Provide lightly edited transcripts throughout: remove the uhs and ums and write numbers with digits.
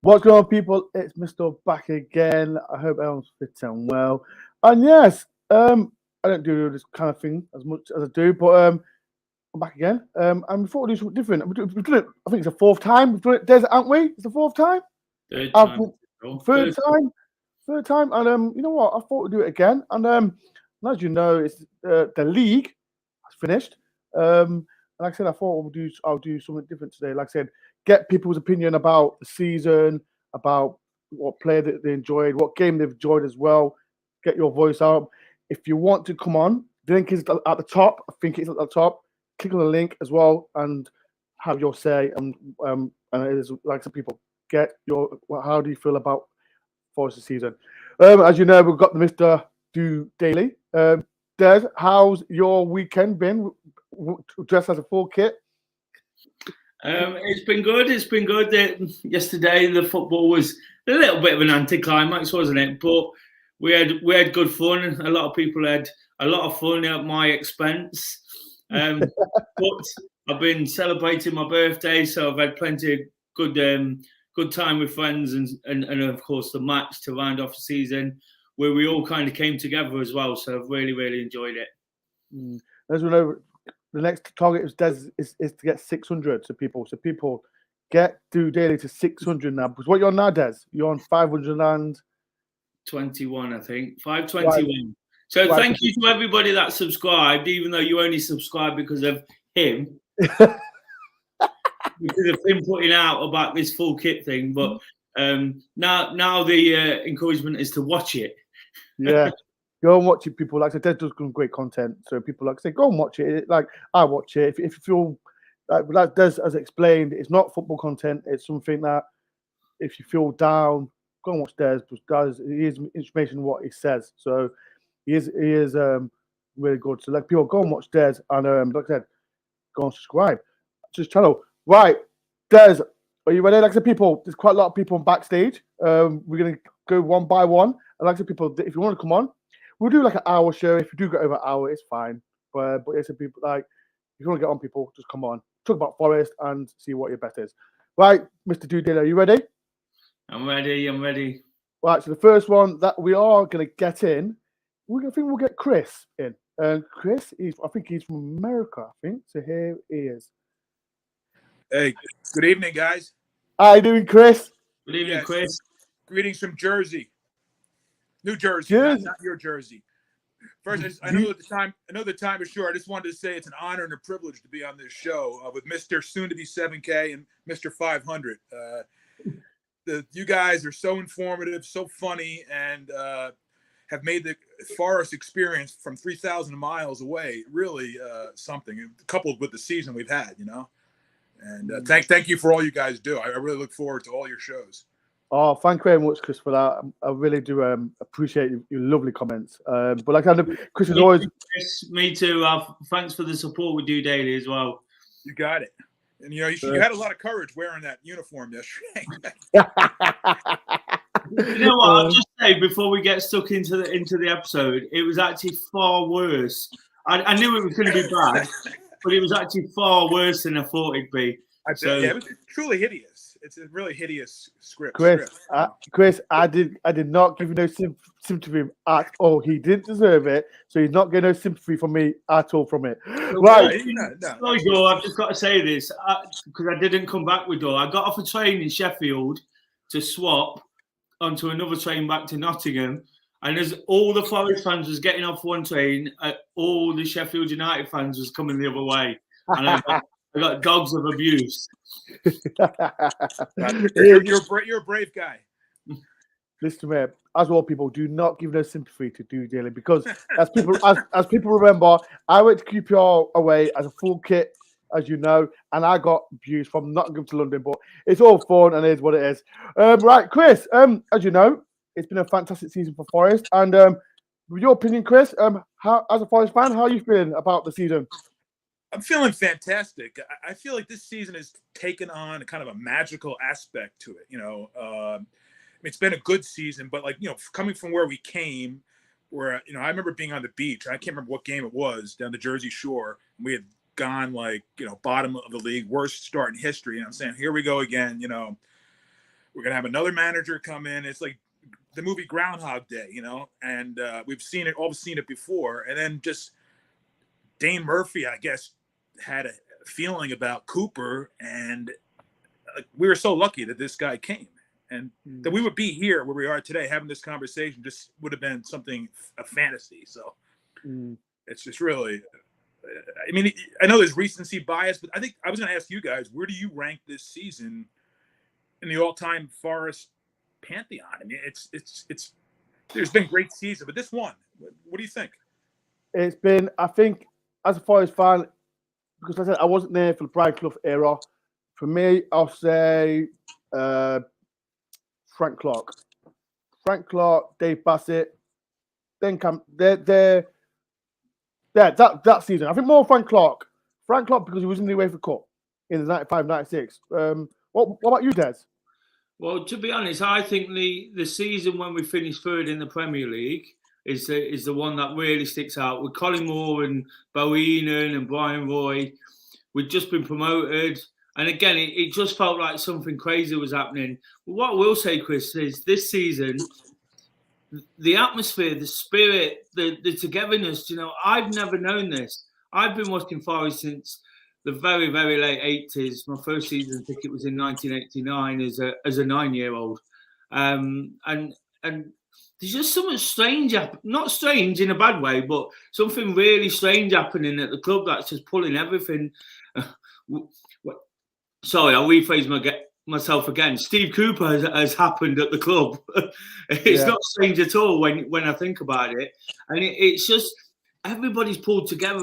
What's going on, people? It's Mr. Back again. I hope everyone's fit and well. And yes, I don't do this kind of thing as much as I do, but I'm back again. And we thought we'd do something different. We've done it, I think it's the fourth time. We've done it, Des, haven't we? It's the fourth time? Third time. Third time. And you know what? I thought we'd do it again. And as you know, it's the league has finished. Like I said, I thought I'll do something different today. Like I said, get people's opinion about the season, about what player that they enjoyed, what game they've enjoyed as well. Get your voice out. If you want to come on, the link is at the top. I think it's at the top. Click on the link as well and have your say. And it is like some people get your. How do you feel about Forest season? As you know, we've got the Mr. Do Daily. Des, how's your weekend been? Dressed as a full kit. It's been good. It's been good. Yesterday the football was a little bit of an anticlimax, wasn't it? But we had good fun. A lot of people had a lot of fun at my expense. But I've been celebrating my birthday, so I've had plenty of good time with friends and of course the match to round off the season where we all kind of came together as well. So I've really enjoyed it. As we know, the next target is to get 600 to people. So people get Do Daily to 600 now. Because what you're on now, Des? You're on 521, I think. 521. So thank you to everybody that subscribed, even though you only subscribed because of him. Because of him putting out about this full kit thing. But now the encouragement is to watch it. Yeah. Go and watch it, people. Like I said, Des does some great content. So people like I say, go and watch it. Like I watch it. If you feel like Des has explained, it's not football content. It's something that if you feel down, go and watch Des. Because he is information what he says. So he is really good. So like people go and watch Des and like I said, go and subscribe to his channel. Right, Des, are you ready? Like I said, people, there's quite a lot of people on backstage. We're gonna go one by one. And like I said, people, if you want to come on. We'll do like an hour show. If you do go over an hour, it's fine. But it's a people like if you want to get on, people, just come on. Talk about Forest and see what your bet is. Right, Mr. Dudley, are you ready? I'm ready. Right, so the first one that we are gonna get in, I think we'll get Chris in. Chris I think he's from America, I think. So here he is. Hey, good evening, guys. How you doing, Chris? Good evening, Chris. Greetings from Jersey. New Jersey, not your Jersey. First, I know the time is short. I just wanted to say it's an honor and a privilege to be on this show with Mr. Soon-to-be 7K and Mr. 500. You guys are so informative, so funny, and have made the Forest experience from 3,000 miles away really something, coupled with the season we've had, you know. And thank you for all you guys do. I really look forward to all your shows. Oh, thank you very much, Chris, for that. I really do appreciate your lovely comments. But like Chris is always... Me too. Thanks for the support we do daily as well. You got it. And you had a lot of courage wearing that uniform yesterday. You know what? I'll just say before we get stuck into the episode, it was actually far worse. I knew it was going to be bad, but it was actually far worse than I thought it'd be. It was truly hideous. It's a really hideous script. Chris, I did not give you no sympathy at all. He didn't deserve it, so he's not getting no sympathy from me at all from it. Right. Sorry, Dore, I've just got to say this because I didn't come back with Dore. I got off a train in Sheffield to swap onto another train back to Nottingham, and as all the Forest fans was getting off one train, all the Sheffield United fans was coming the other way, and I got dogs of abuse. You're a brave guy. Listen to me, as well, people, do not give no sympathy to Do Daily because as people remember, I went to QPR away as a full kit, as you know, and I got abused from Nottingham to London, but it's all fun and it is what it is. Right, Chris, as you know, it's been a fantastic season for Forest, and with your opinion, Chris, how as a Forest fan, how are you feeling about the season? I'm feeling fantastic. I feel like this season has taken on a kind of a magical aspect to it. You know, it's been a good season, but coming from where we came, where I remember being on the beach. I can't remember what game it was down the Jersey Shore. And we had gone bottom of the league, worst start in history. And I'm saying, here we go again. We're going to have another manager come in. It's like the movie Groundhog Day, you know, and we've seen it before. And then just Dane Murphy, I guess, had a feeling about Cooper, and we were so lucky that this guy came, and that we would be here where we are today having this conversation. Just would have been a fantasy. So it's just really, I mean, I know there's recency bias, but I think I was going to ask you guys, where do you rank this season in the all-time Forest pantheon? I mean, it's there's been great season, but this one, what do you think? It's been, I think, as a Forest fan, because I said I wasn't there for the Brian Clough era. For me, I'll say Frank Clark, Dave Bassett. Then that season. I think more Frank Clark because he was in the UEFA Cup in the 95-96. What about you, Des? Well, to be honest, I think the season when we finished third in the Premier League is the one that really sticks out. With Colin Moore and Bo Enan and Brian Roy, we'd just been promoted. And again, it just felt like something crazy was happening. What I will say, Chris, is this season, the atmosphere, the spirit, the togetherness, you know, I've never known this. I've been watching Forest since the very, very late 80s. My first season ticket was in 1989 as a 9-year-old. And there's just something strange, not strange in a bad way, but something really strange happening at the club that's just pulling everything. Sorry, I'll rephrase myself again. Steve Cooper has happened at the club. It's not strange at all when I think about it. And it's just, everybody's pulled together.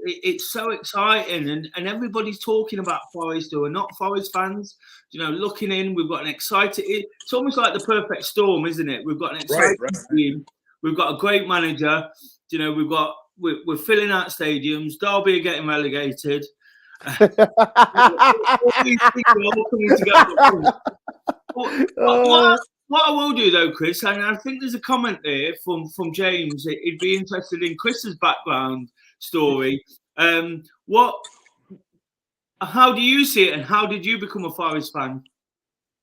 It's so exciting, and everybody's talking about Forest who are not Forest fans. You know, looking in, we've got an excited. It's almost like the perfect storm, isn't it? We've got an exciting team. We've got a great manager. You know, we're filling out stadiums. Derby are getting relegated. What I will do though, Chris, and I think there's a comment there from James. He'd be interested in Chris's background story. How do you see it, and how did you become a Forest fan?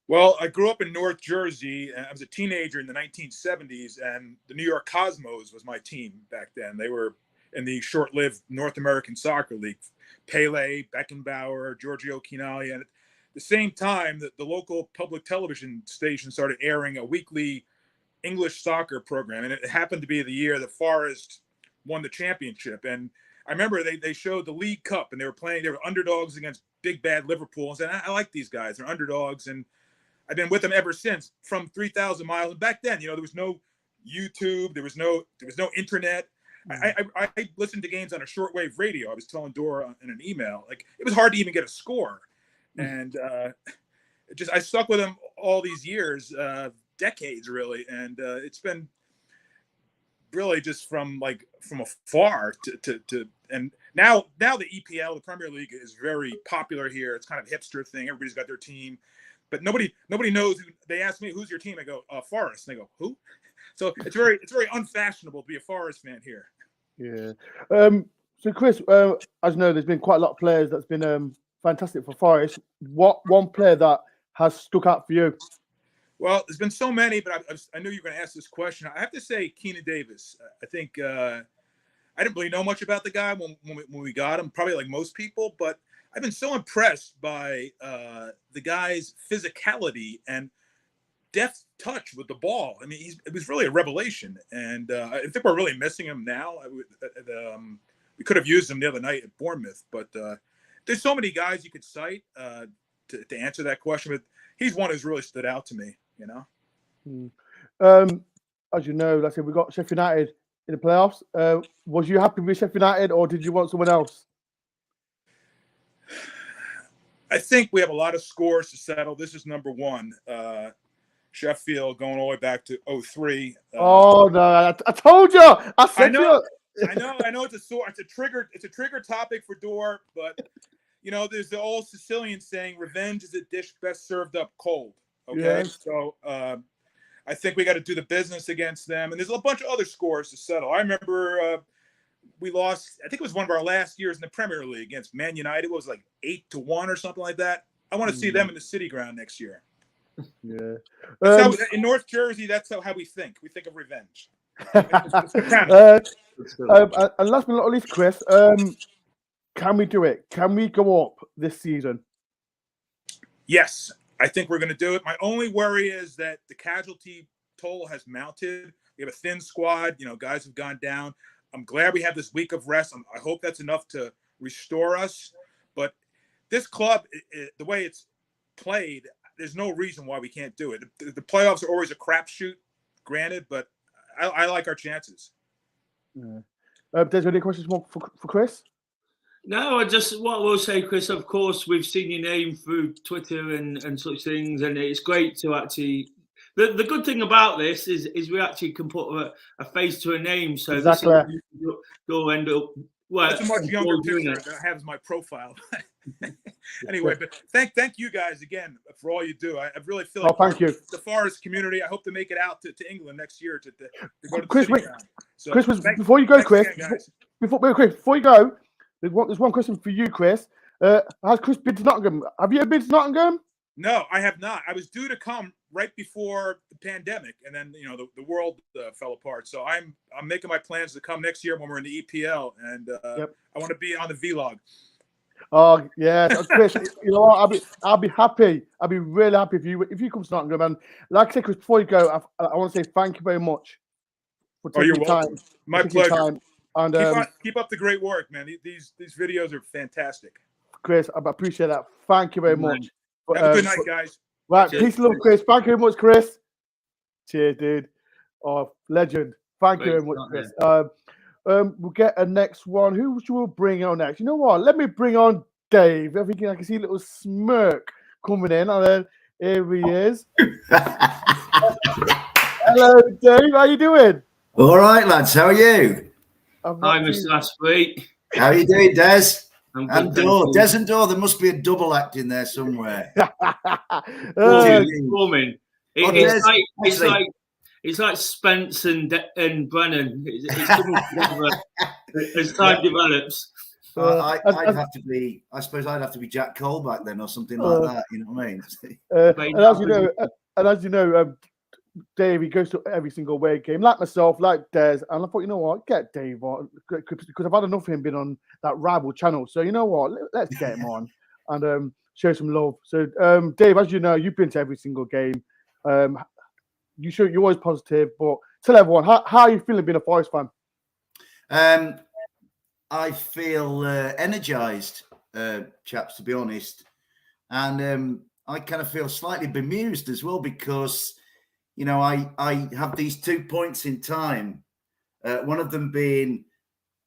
Well, I grew up in North Jersey. I was a teenager in the 1970s, and the New York Cosmos was my team back then. They were in the short-lived North American Soccer League. Pele, Beckenbauer, Giorgio Chignali, and at the same time, the local public television station started airing a weekly English soccer program, and it happened to be the year that Forest won the championship. And I remember they showed the League Cup, and they were underdogs against big bad Liverpool. And I like these guys; they're underdogs, and I've been with them ever since. From 3,000 miles, and back then, you know, there was no YouTube, there was no internet. I listened to games on a shortwave radio. I was telling Dora in an email, like, it was hard to even get a score. And I stuck with him all these years, decades really. And it's been really just from afar to and now the EPL, the Premier League, is very popular here. It's kind of a hipster thing. Everybody's got their team, but nobody knows who. They ask me, who's your team? I go, Forest. And they go, who? So it's very unfashionable to be a Forest fan here. Yeah. So Chris, as you know, there's been quite a lot of players that's been fantastic for Forest. What one player that has stuck out for you? Well, there's been so many, but I knew you were going to ask this question. I have to say Keenan Davis. I think I didn't really know much about the guy when we got him, probably like most people, but I've been so impressed by the guy's physicality and deft touch with the ball. I mean, it was really a revelation, and I think we're really missing him now. We could have used him the other night at Bournemouth, but there's so many guys you could cite to answer that question, but he's one who's really stood out to me, you know. As you know, like I said, we got Sheffield United in the playoffs. Was you happy with Sheffield United, or did you want someone else? I think we have a lot of scores to settle. This is number one. Sheffield going all the way back to 2003. Oh no! I told you. I know. It's a trigger topic for Dore, but you know, there's the old Sicilian saying, "Revenge is a dish best served up cold." Okay, yes. So I think we got to do the business against them, and there's a bunch of other scores to settle. I remember we lost. I think it was one of our last years in the Premier League against Man United. It was like 8-1 or something like that. I want to see them in the City Ground next year. Yeah. In North Jersey, that's how we think. We think of revenge. And last but not least, Chris, can we do it? Can we go up this season? Yes, I think we're going to do it. My only worry is that the casualty toll has mounted. We have a thin squad. Guys have gone down. I'm glad we have this week of rest. I hope that's enough to restore us. But this club, the way it's played, there's no reason why we can't do it. The playoffs are always a crapshoot, granted, but I like our chances. Yeah. There's any questions more for Chris? No, what I will say, Chris, of course, we've seen your name through Twitter and such things, and it's great to actually. The good thing about this is we actually can put a face to a name. So exactly. You'll end up. Well, it's a much younger picture that I have as my profile. Anyway, but thank you guys again for all you do. I really feel like thank you. The Forest community. I hope to make it out to England next year to go to Chris, the city. So, Chris, before you go, Chris, again, before you go, there's one question for you, Chris. Has Chris been to Nottingham? Have you ever been to Nottingham? No, I have not. I was due to come right before the pandemic, and then the world fell apart. So I'm making my plans to come next year when we're in the EPL, and I want to be on the vlog. Oh yeah, Chris. You know what? I'll be happy. I'll be really happy if you come to Nottingham. And like I said, Chris, before you go, I want to say thank you very much for taking your time. My pleasure. Time. And keep up the great work, man. These videos are fantastic. Chris, I appreciate that. Thank you very much. Have a good night, guys. Right, peace and love, Chris. Thank you very much, Chris. Cheers, dude. Oh, legend. Thank you very much, Chris. We'll get a next one. Who should we bring on next? You know what? Let me bring on Dave. I can see a little smirk coming in. And then here he is. Hello, Dave. How you doing? All right, lads. How are you? Hi, Mr. Asprey. How are you doing, Des? And Des and Dore, there must be a double act in there somewhere. It's like Spence and Brennan. It's coming together as time develops. I'd have to be. I suppose I'd have to be Jack Cole back then, or something like that. You know what I mean? And as you know, Dave, he goes to every single away game, like myself, like Des. And I thought, you know what, get Dave on, because I've had enough of him being on that rival channel. So you know what, let's get him on and show some love. So Dave, as you know, you've been to every single game. You're always positive, but tell everyone how are you feeling being a Forest fan? I feel energized, chaps, to be honest, and I kind of feel slightly bemused as well because. I have these 2 points in time, one of them being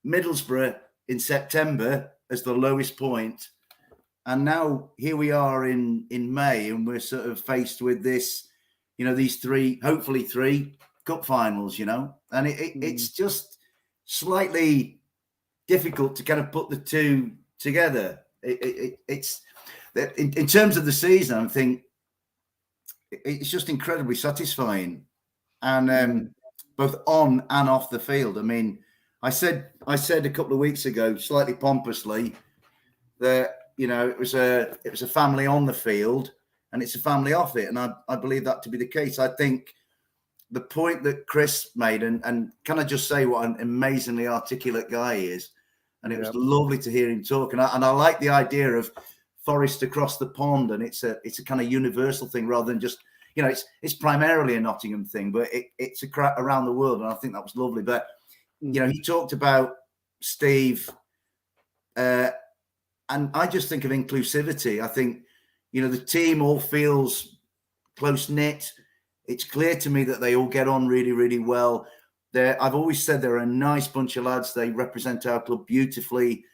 Middlesbrough in September as the lowest point. And now here we are in May, and we're sort of faced with this, these hopefully three cup finals, and it's just slightly difficult to kind of put the two together. It's in terms of the season, I think, it's just incredibly satisfying, and both on and off the field. I mean, I said a couple of weeks ago, slightly pompously, that it was a family on the field and it's a family off it, and I believe that to be the case. I think the point that Chris made, and can I just say what an amazingly articulate guy he is, and it was lovely to hear him talk, and I like the idea of Forest across the pond, and it's a kind of universal thing rather than just it's primarily a Nottingham thing, but it's around the world, and I think that was lovely. But he talked about Steve, and I just think of inclusivity. I think the team all feels close knit. It's clear to me that they all get on really, really well. I've always said they're a nice bunch of lads. They represent our club beautifully.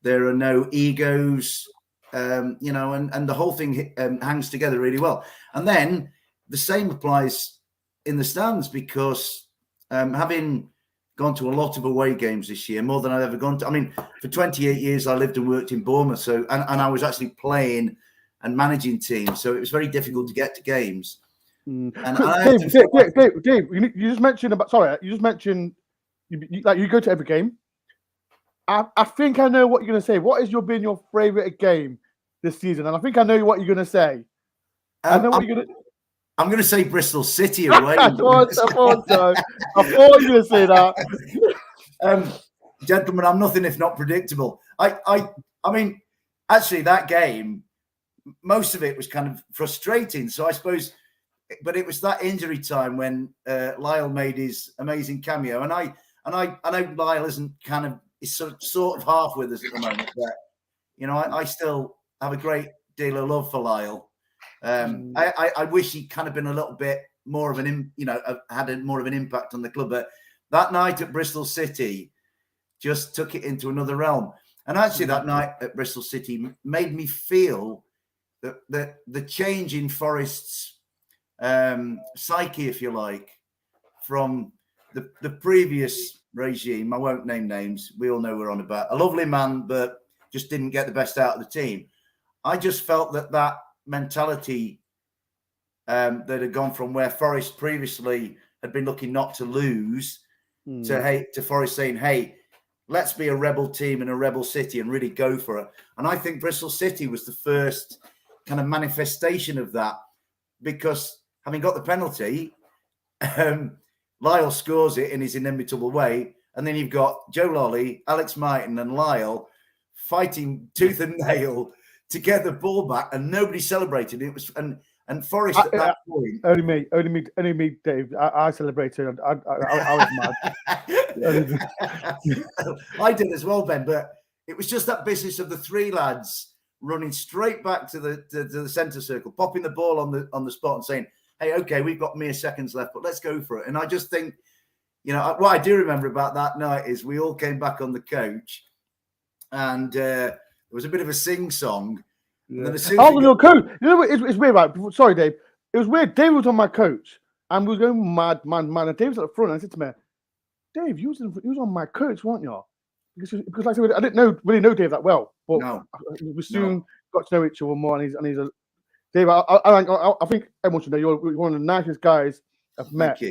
There are no egos. And the whole thing hangs together really well. And then the same applies in the stands, because having gone to a lot of away games this year, more than I've ever gone to. I mean, for 28 years, I lived and worked in Bournemouth. So, and I was actually playing and managing teams. So it was very difficult to get to games. And Dave, you just mentioned about, you go to every game. I think I know what you're going to say. What is been your favorite game this season? And I think I know what you're going to say. I know what you're gonna. I'm going to say Bristol City away. I thought so. I thought you were going to say that. Gentlemen, I'm nothing if not predictable. I mean, actually, that game, most of it was kind of frustrating. So I suppose, but it was that injury time when Lyle made his amazing cameo, and I know Lyle isn't kind of is sort of half with us at the moment, but you know, I still have a great deal of love for Lyle. I wish he'd kind of been a little bit more of had more of an impact on the club. But that night at Bristol City just took it into another realm. And actually, that night at Bristol City made me feel that the change in Forest's psyche, if you like, from the previous regime. I won't name names. We all know we're on about a lovely man, but just didn't get the best out of the team. I just felt that mentality that had gone from where Forest previously had been looking not to lose to Forest saying, hey, let's be a rebel team in a rebel city and really go for it. And I think Bristol City was the first kind of manifestation of that, because having got the penalty, Lyle scores it in his inimitable way. And then you've got Joe Lolly, Alex Martin and Lyle fighting tooth and nail to get the ball back, and nobody celebrated. It was and Forest at that point. Only me, Dave. I celebrated. I was mad. I did as well, Ben. But it was just that business of the three lads running straight back to the centre circle, popping the ball on the spot, and saying, "Hey, okay, we've got mere seconds left, but let's go for it." And I just think, you know, what I do remember about that night is we all came back on the coach, and there was a bit of a sing-song. Yeah. I was your coach. You know what? It's weird, right? Sorry, Dave. It was weird. Dave was on my coach, and we was going mad. And Dave was at the front, and I said to me, "Dave, you was on my coach, weren't you?" Because like I said, I didn't really know Dave that well, but we soon got to know each other more. And he's a Dave. I think everyone should know you're one of the nicest guys I've met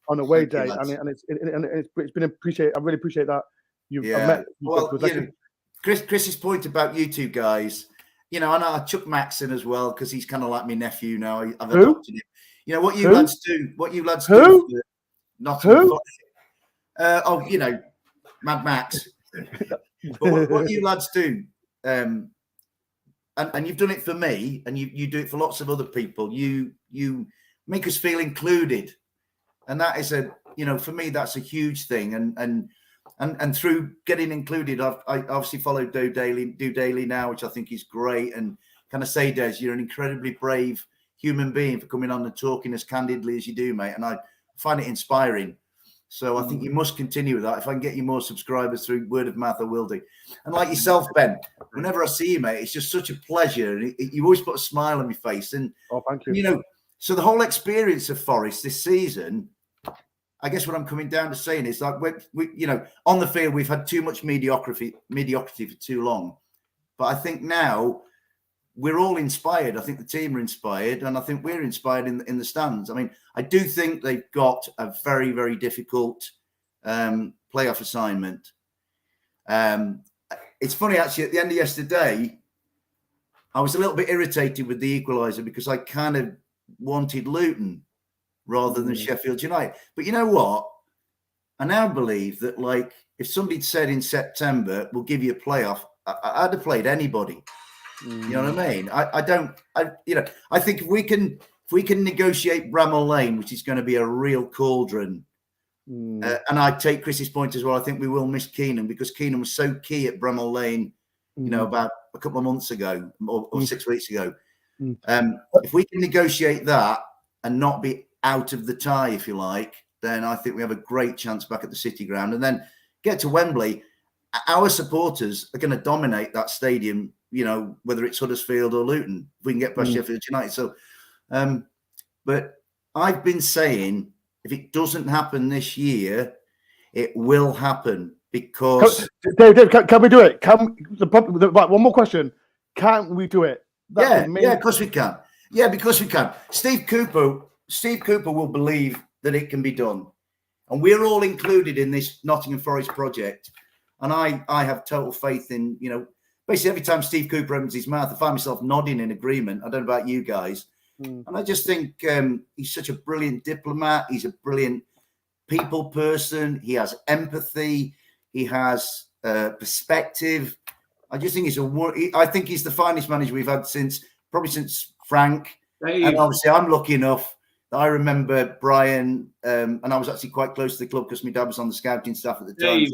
on a away day, and it's been appreciated. I really appreciate that you've met. Well, Chris's point about you two guys. You know, and I chuck Max in as well because he's kind of like my nephew now. I've adopted him. You know what you lads do. What you lads do. Nottingham Forest. You know, Mad Max. But what you lads do, and you've done it for me, and you do it for lots of other people. You make us feel included, and that is for me that's a huge thing. And through getting included, I obviously follow Do Daily now, which I think is great. And kind of say, Des, you're an incredibly brave human being for coming on and talking as candidly as you do, mate. And I find it inspiring. So I think you must continue with that. If I can get you more subscribers through word of mouth, I will do. And like yourself, Ben, whenever I see you, mate, it's just such a pleasure. And you always put a smile on my face. And thank you. You know, so the whole experience of Forest this season, I guess what I'm coming down to saying is like we you know, on the field we've had too much mediocrity for too long, but I think now we're all inspired. I think the team are inspired, and I think we're inspired in the stands. I mean, I do think they've got a very, very difficult playoff assignment. It's funny actually. At the end of yesterday, I was a little bit irritated with the equaliser because I kind of wanted Luton rather than Sheffield United. But you know what? I now believe that, like, if somebody'd said in September, we'll give you a playoff, I'd have played anybody. You know what I mean? I think if we can negotiate Bramall Lane, which is going to be a real cauldron, and I take Chris's point as well, I think we will miss Keenan because Keenan was so key at Bramall Lane, you know, about a couple of months ago or 6 weeks ago. If we can negotiate that and not be out of the tie, if you like, then I think we have a great chance back at the City Ground. And then get to Wembley, our supporters are going to dominate that stadium, you know, whether it's Huddersfield or Luton, if we can get past Sheffield United. So, but I've been saying if it doesn't happen this year, it will happen because... Dave, can we do it? One more question. Can we do it? Yeah, of course we can. Yeah, because we can. Steve Cooper will believe that it can be done. And we're all included in this Nottingham Forest project. And I have total faith in, you know, basically every time Steve Cooper opens his mouth, I find myself nodding in agreement. I don't know about you guys. And I just think he's such a brilliant diplomat. He's a brilliant people person. He has empathy. He has perspective. I just think I think he's the finest manager we've had since Frank. And obviously, I'm lucky enough that I remember Brian, and I was actually quite close to the club because my dad was on the scouting staff at the time. Dave,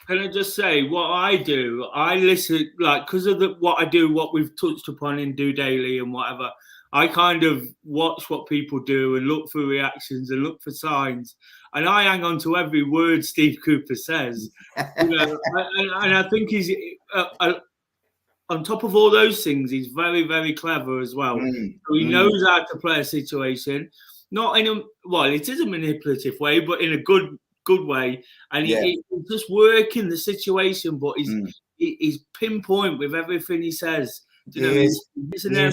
can I just say what I do? I listen, like, because of what I do, what we've touched upon in Do Daily and whatever. I kind of watch what people do and look for reactions and look for signs. And I hang on to every word Steve Cooper says. And I think he's, on top of all those things, he's very, very clever as well. So he knows how to play a situation, not in it is a manipulative way, but in a good way. And he's just working the situation, but he's pinpoint with everything he says. Do you know?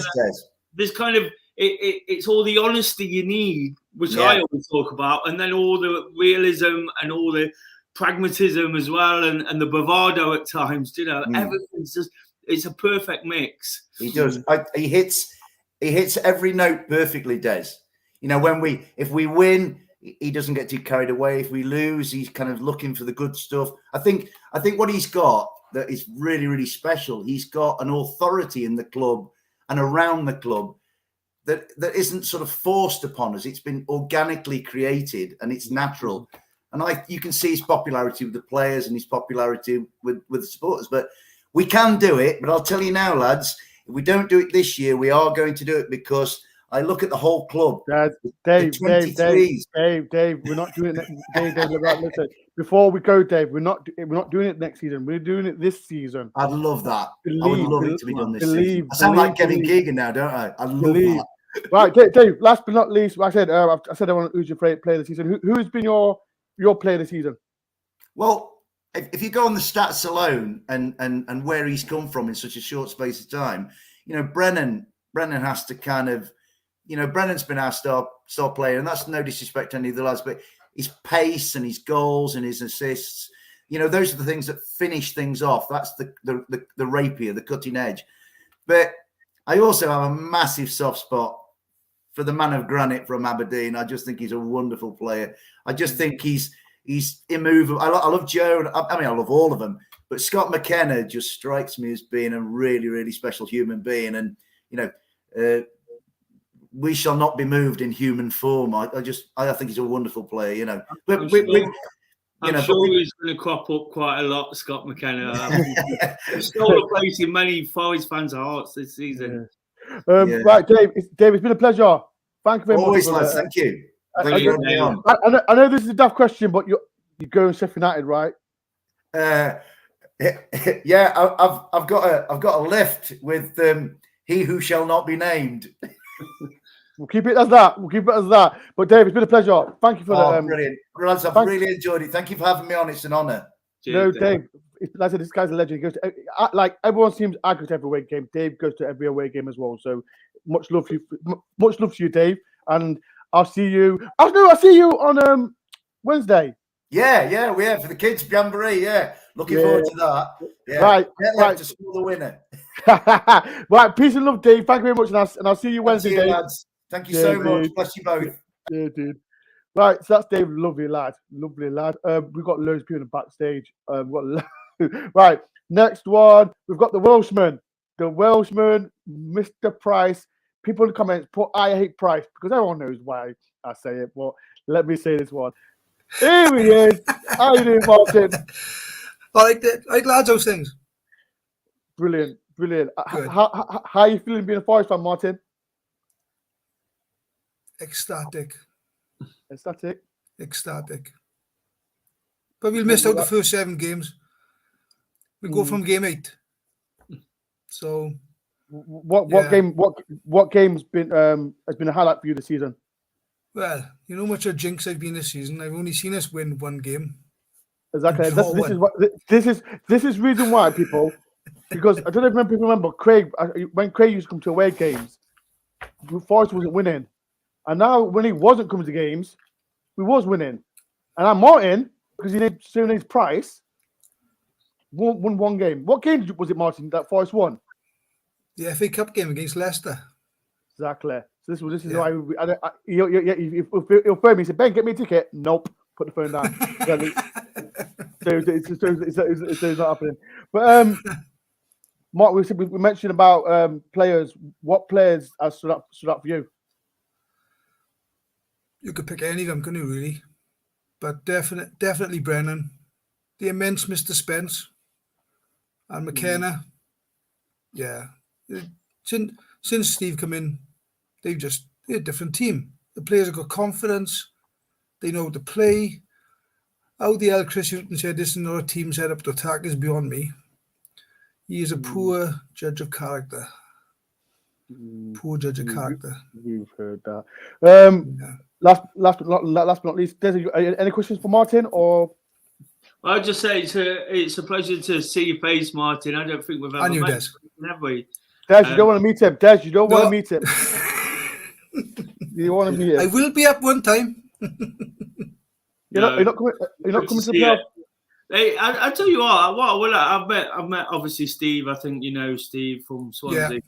There's kind of it's all the honesty you need, which I always talk about, and then all the realism and all the pragmatism as well, and the bravado at times. You know, everything's just it's a perfect mix. He does. He hits every note perfectly, Des. You know, if we win, he doesn't get too carried away. If we lose, he's kind of looking for the good stuff. I think what he's got that is really, really special. He's got an authority in the club and around the club that isn't sort of forced upon us. It's been organically created and it's natural. And you can see his popularity with the players and his popularity with the supporters. But we can do it. But I'll tell you now, lads, if we don't do it this year, we are going to do it because I look at the whole club. Dave, we're not doing it. Dave, listen. Before we go, Dave, we're not doing it next season. We're doing it this season. I'd love that. I would love it to be done this season. I sound like Kevin Keegan now, don't I? I love that. Right, Dave. Last but not least, I said I want who's your favorite player of the season. Who has been your player of the season? Well, if you go on the stats alone and where he's come from in such a short space of time, you know, Brennan has to kind of. You know, Brennan's been our star player, and that's no disrespect to any of the lads, but his pace and his goals and his assists, you know, those are the things that finish things off. That's the rapier, the cutting edge. But I also have a massive soft spot for the man of granite from Aberdeen. I just think he's a wonderful player. I just think he's immovable. I love Joe. I mean, I love all of them, but Scott McKenna just strikes me as being a really, really special human being. And, you know, we shall not be moved in human form. I think he's a wonderful player, you know. But I'm sure he's going to crop up quite a lot, Scott McKenna. He's still a place in many Forest fans' hearts this season. Right, Dave, it's been a pleasure. Thank you very much. Lads, thank you. I know this is a daft question, but you're going Sheffield United, right? Yeah, I've got a lift with he who shall not be named. We'll keep it as that. But Dave, it's been a pleasure. Thank you for that. Brilliant. Lads, I've really enjoyed it. Thank you for having me on. It's an honour. No, Dave. Like I said, this guy's a legend. He goes to, like everyone seems I go to every away game. Dave goes to every away game as well. So much love to you, Dave. And I'll see you. I'll see you on Wednesday. Yeah, we have for the kids jamboree. Yeah, looking forward to that. Yeah. Right. To score the winner. Right, peace and love, Dave. Thank you very much, and I'll see you Wednesday, Dave. Lads. Thank you so much. Bless you both. Yeah, dude. Right, so that's Dave. Lovely lad. We've got loads of people in the backstage. Right, next one. We've got the Welshman, Mr. Price. People in the comments put I hate Price because everyone knows why I say it. But let me say this one. Here he is. How you doing, Martin? I like lads those things. Brilliant. How are you feeling being a Forest fan, Martin? Ecstatic. But we'll miss out the first 7 games. We go from game 8. So what game's been has been a highlight for you this season? Well, you know how much a jinx I've been this season. I've only seen us win 1 game. Exactly. This is reason why people, because I don't know if people remember Craig when Craig used to come to away games, Forest wasn't winning, and now when he wasn't coming to games, we was winning. And now Martin, because he needs Price, won 1 game. What game was it, Martin, that Forest won? The FA Cup game against Leicester. Exactly. So this is why he'll phone me. He said, "Ben, get me a ticket." Nope. Put the phone down. So it's not happening. But Mark, we mentioned about players. What players have stood up for you? You could pick any of them, couldn't you, really? But definitely Brennan, the immense Mr. Spence, and McKenna. Yeah. Since Steve come in, they're a different team. The players have got confidence. They know how to play. How the hell Chris Hughton said this is not a team set up to attack is beyond me. He is a poor judge of character. Poor judge of character. You've heard that. Last but not least, any questions for Martin? Or I'll just say it's a pleasure to see your face, Martin. I don't think we've ever met, have we? Des, you don't want to meet him. Des, you don't want to meet him. You want to meet him. I will be up one time. You're not coming to the club. Hey, I tell you what. I've met obviously Steve. I think you know Steve from Swansea.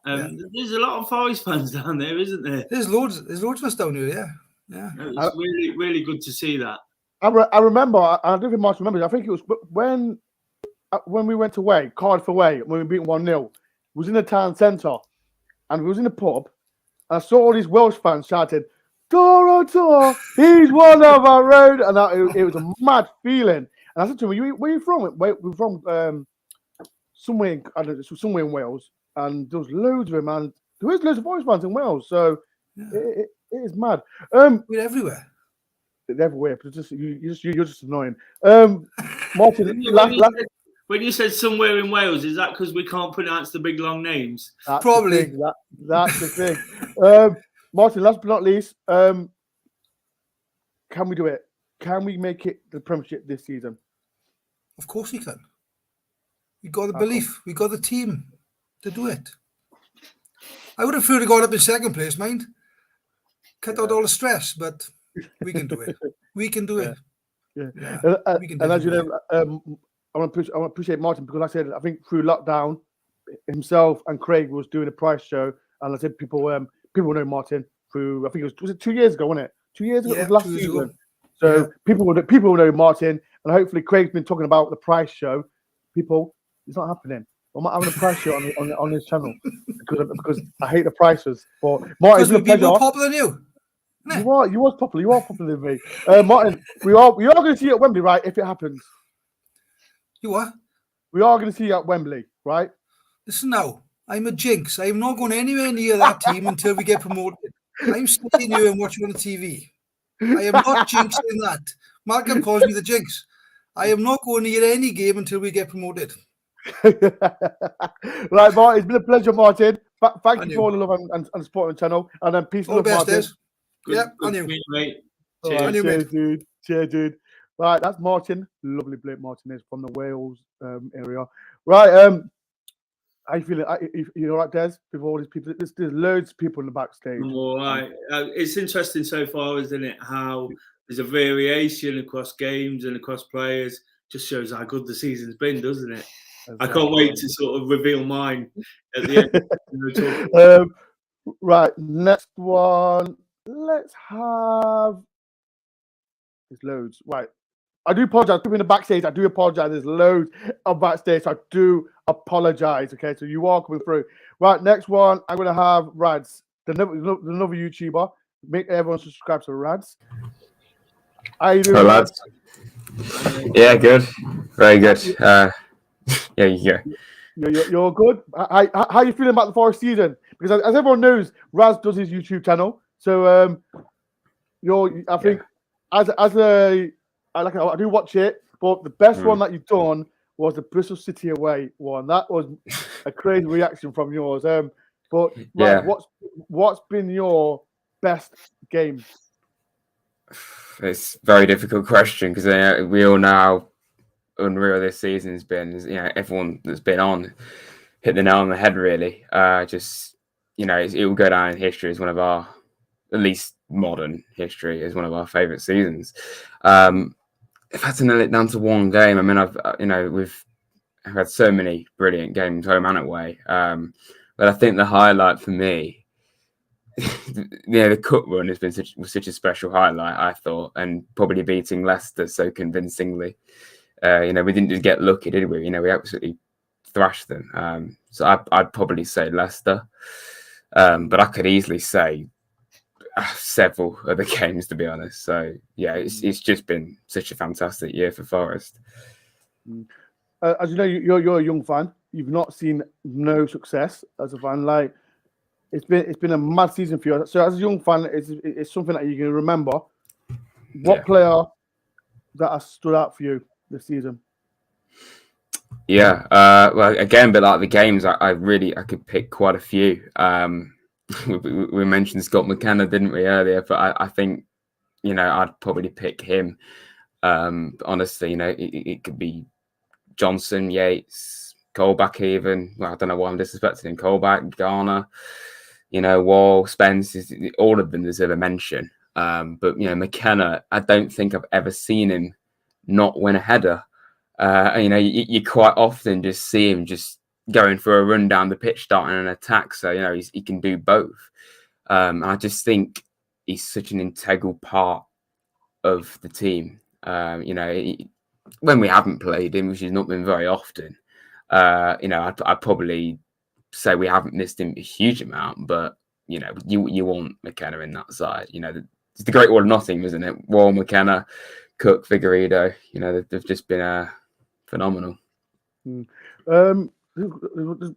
Yeah. There's a lot of Forest fans down there, isn't there? There's loads of us down here. Yeah. It's really, really good to see that. I remember. I don't think Martin remembers. I think it was when we went away, Cardiff away, when we beat 1-0. Was in the town centre, and we was in the pub. And I saw all these Welsh fans shouting, "DoreOnTour, he's one of our own," and it was a mad feeling. And I said to him, "Where are you from?" We're from somewhere in Wales, and there was loads of them, and there is loads of Forest fans in Wales, so it is mad. We're everywhere. They're everywhere, but you're just annoying. Martin, when you said somewhere in Wales, is that because we can't pronounce the big long names? Probably. That's the thing. Martin, last but not least, can we do it? Can we make it the Premiership this season? Of course we can. We got the belief. We got the team to do it. I would have preferred to go up in second place, mind. Cut out all the stress, but we can do it. We can do it. Yeah. And as you know, I want to appreciate Martin because, like I said, I think through lockdown, himself and Craig was doing a prize show, and I said people know Martin through. I think it was it 2 years ago, wasn't it? 2 years ago, it was last season. So people will know Martin, and hopefully Craig's been talking about the prize show. People, it's not happening. I'm not having a prize show on this channel because I hate the prices. But Martin, it's been a pleasure. More popular than you. You was popular. You are popular than me, Martin. We are going to see you at Wembley, right? If it happens. You what? We are going to see you at Wembley, right? Listen now, I'm a jinx. I'm not going anywhere near that team until we get promoted. I'm staying here and watching on the TV. I am not jinxing that. Malcolm calls me the jinx. I am not going near any game until we get promoted. Right, Martin, it's been a pleasure, Martin. Thank you for all the love and support on the channel. And then peace and love, Martin. On you. Mate. Cheers, dude. Cheers, dude. Right, that's Martin. Lovely Blake Martinez from the Wales area. Right, how you feeling? You all right, Des? With all these people, there's loads of people in the backstage. All right. It's interesting so far, isn't it? How there's a variation across games and across players. Just shows how good the season's been, doesn't it? Exactly. I can't wait to sort of reveal mine at the end. Right, next one. Let's have. There's loads. Right. I do apologize. People in the backstage, I do apologize. There's loads of backstage. So I do apologize. Okay, so you are coming through. Right, next one. I'm going to have Rads, another YouTuber. Make everyone subscribe to Rads. How you doing, lads? Yeah, good. Very good. Yeah. You're good. How are you feeling about the Forest season? Because as everyone knows, Rads does his YouTube channel. So I think I do watch it, but the best one that you've done was the Bristol City away one. That was a crazy reaction from yours. But what's been your best game? It's a very difficult question because we all know how unreal this season has been. Everyone that's been on hit the nail on the head. Really, it will go down in history as one of our, at least modern history, as one of our favourite seasons. If I had to nail it down to one game, I mean, we've had so many brilliant games home and away. But I think the highlight for me the cup run has been such a special highlight, I thought, and probably beating Leicester so convincingly. We didn't just get lucky, did we? We absolutely thrashed them. So I'd probably say Leicester, but I could easily say several other games, to be honest. So yeah, it's just been such a fantastic year for Forest. As you know, you're a young fan. You've not seen no success as a fan. Like it's been a mad season for you. So as a young fan, it's something that you can remember. What player that has stood out for you this season? Yeah, well, again, but like the games, I could pick quite a few. We mentioned Scott McKenna, didn't we, earlier? But I think, I'd probably pick him. Honestly, it could be Johnson, Yates, Colback even. Well, I don't know why I'm disrespecting him. Colback, Garner, Wall, Spence, all of them deserve a mention. But, McKenna, I don't think I've ever seen him not win a header. You quite often just see him just going for a run down the pitch, starting an attack. So, he can do both. I just think he's such an integral part of the team. When we haven't played him, which has not been very often, I'd probably say we haven't missed him a huge amount. But, you want McKenna in that side. It's the Great Wall of Nottingham, isn't it? Wall, McKenna, Cook, Figueiredo, they've just been phenomenal.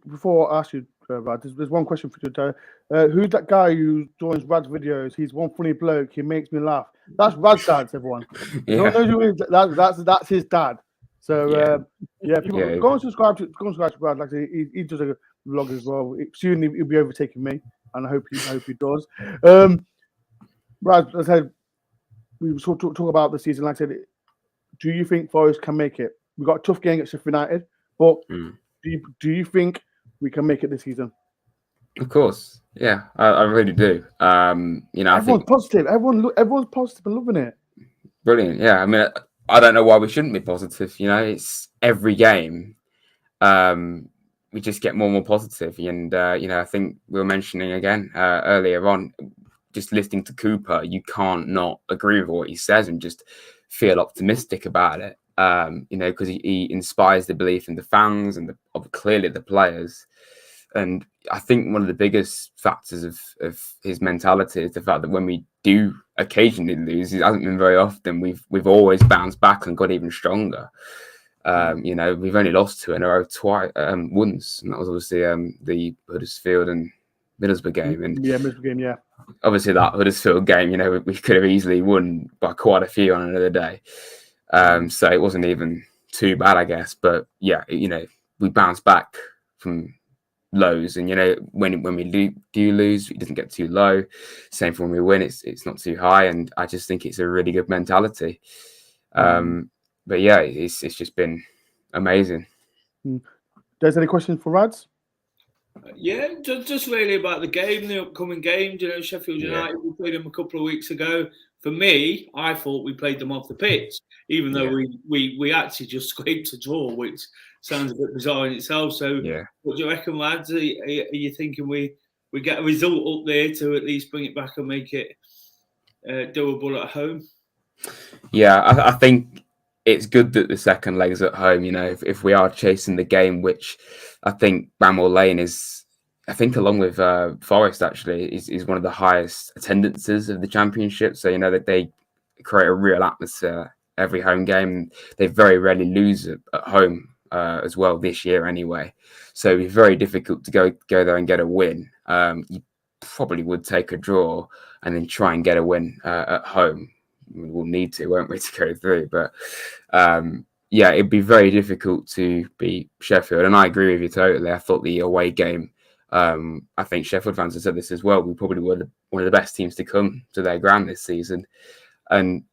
Before I ask you, Rad, there's one question for you. Who's that guy who joins Rad's videos? He's one funny bloke. He makes me laugh. That's Rad's dad, everyone. Yeah. That's his dad. So people go and subscribe to Rad. Like he does a vlog as well. Soon he'll be overtaking me, and I hope he does. Rad, as I said, we were talk about the season. Like I said, do you think Forest can make it? We've got a tough game against Sheffield United, but do you think we can make it this season? Of course, yeah, I really do. Everyone's positive. Everyone's positive and loving it. Brilliant. Yeah, I mean, I don't know why we shouldn't be positive. It's every game. We just get more and more positive, and I think we were mentioning again earlier on. Just listening to Cooper, you can't not agree with what he says and just feel optimistic about it. Because he inspires the belief in the fans and clearly the players. And I think one of the biggest factors of his mentality is the fact that when we do occasionally lose, it hasn't been very often. We've always bounced back and got even stronger. We've only lost 2 in a row once, and that was obviously the Huddersfield and Middlesbrough game. And Middlesbrough game, yeah. Obviously that Huddersfield game, we could have easily won by quite a few on another day. So it wasn't even too bad, I guess. But yeah, we bounced back from lows, and when we do lose, it doesn't get too low. Same for when we win, it's not too high, and I just think it's a really good mentality. But yeah, it's just been amazing. There's any questions for Rads? Yeah, just really about the game, the upcoming game. Sheffield United, we played them a couple of weeks ago. For me, I thought we played them off the pitch, even though we actually just scraped a draw, which sounds a bit bizarre in itself. So, what do you reckon, lads? Are you thinking we get a result up there to at least bring it back and make it doable at home? Yeah, I think it's good that the second leg's at home. If we are chasing the game, which I think Bramwell Lane is, I think along with Forest actually is one of the highest attendances of the Championship. So that they create a real atmosphere every home game. They very rarely lose at home as well this year anyway. So it'd be very difficult to go there and get a win. You probably would take a draw and then try and get a win at home. We'll need to, won't we, to go through? But it'd be very difficult to beat Sheffield. And I agree with you totally. I thought the away game, I think Sheffield fans have said this as well, we probably were one of the best teams to come to their ground this season. And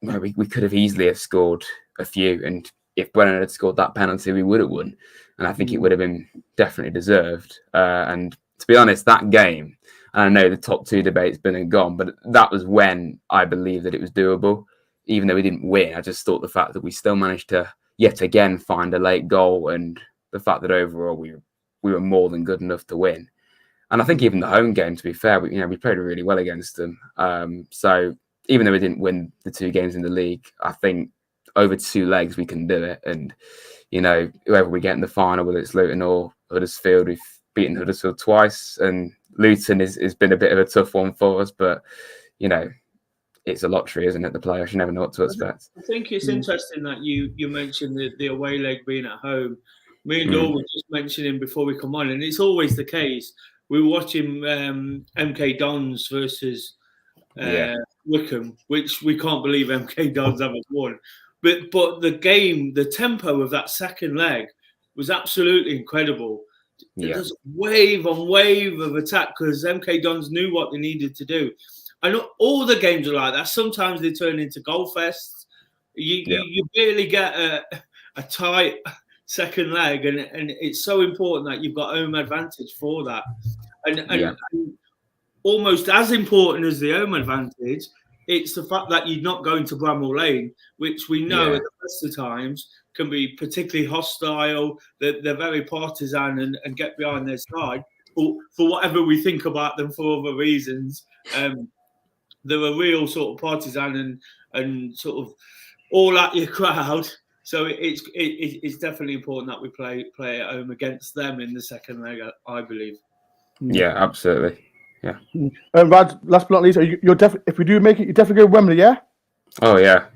we could have easily scored a few. And if Brennan had scored that penalty, we would have won. And I think it would have been definitely deserved. And to be honest, that game, and I know the top 2 debate's been and gone, but that was when I believed that it was doable. Even though we didn't win, I just thought the fact that we still managed to yet again find a late goal, and the fact that overall we were more than good enough to win. And I think even the home game, to be fair, we played really well against them. So even though we didn't win the 2 games in the league, I think over 2 legs we can do it. And whoever we get in the final, whether it's Luton or Huddersfield, we've beaten Huddersfield twice, and Luton has been a bit of a tough one for us. But it's a lottery, isn't it? The playoffs, you never know what to expect. I think it's interesting that you mentioned the away leg being at home. Me and Dor were just mentioning before we come on, and it's always the case. We were watching MK Dons versus Wickham, which we can't believe MK Dons haven't won. But the game, the tempo of that second leg was absolutely incredible. There's wave on wave of attack because MK Dons knew what they needed to do. I know all the games are like that. Sometimes they turn into goal fests. You barely get a tight second leg, and it's so important that you've got home advantage for that. And almost as important as the home advantage, it's the fact that you're not going to Bramall Lane, which we know at the best of times can be particularly hostile. They're very partisan and get behind their side for whatever we think about them for other reasons. They're a real sort of partisan and sort of all at your crowd. So it's definitely important that we play at home against them in the second leg, I believe. Yeah, absolutely. Yeah. Rad, last but not least, you're definitely, if we do make it, you're definitely going to Wembley, yeah? Oh yeah,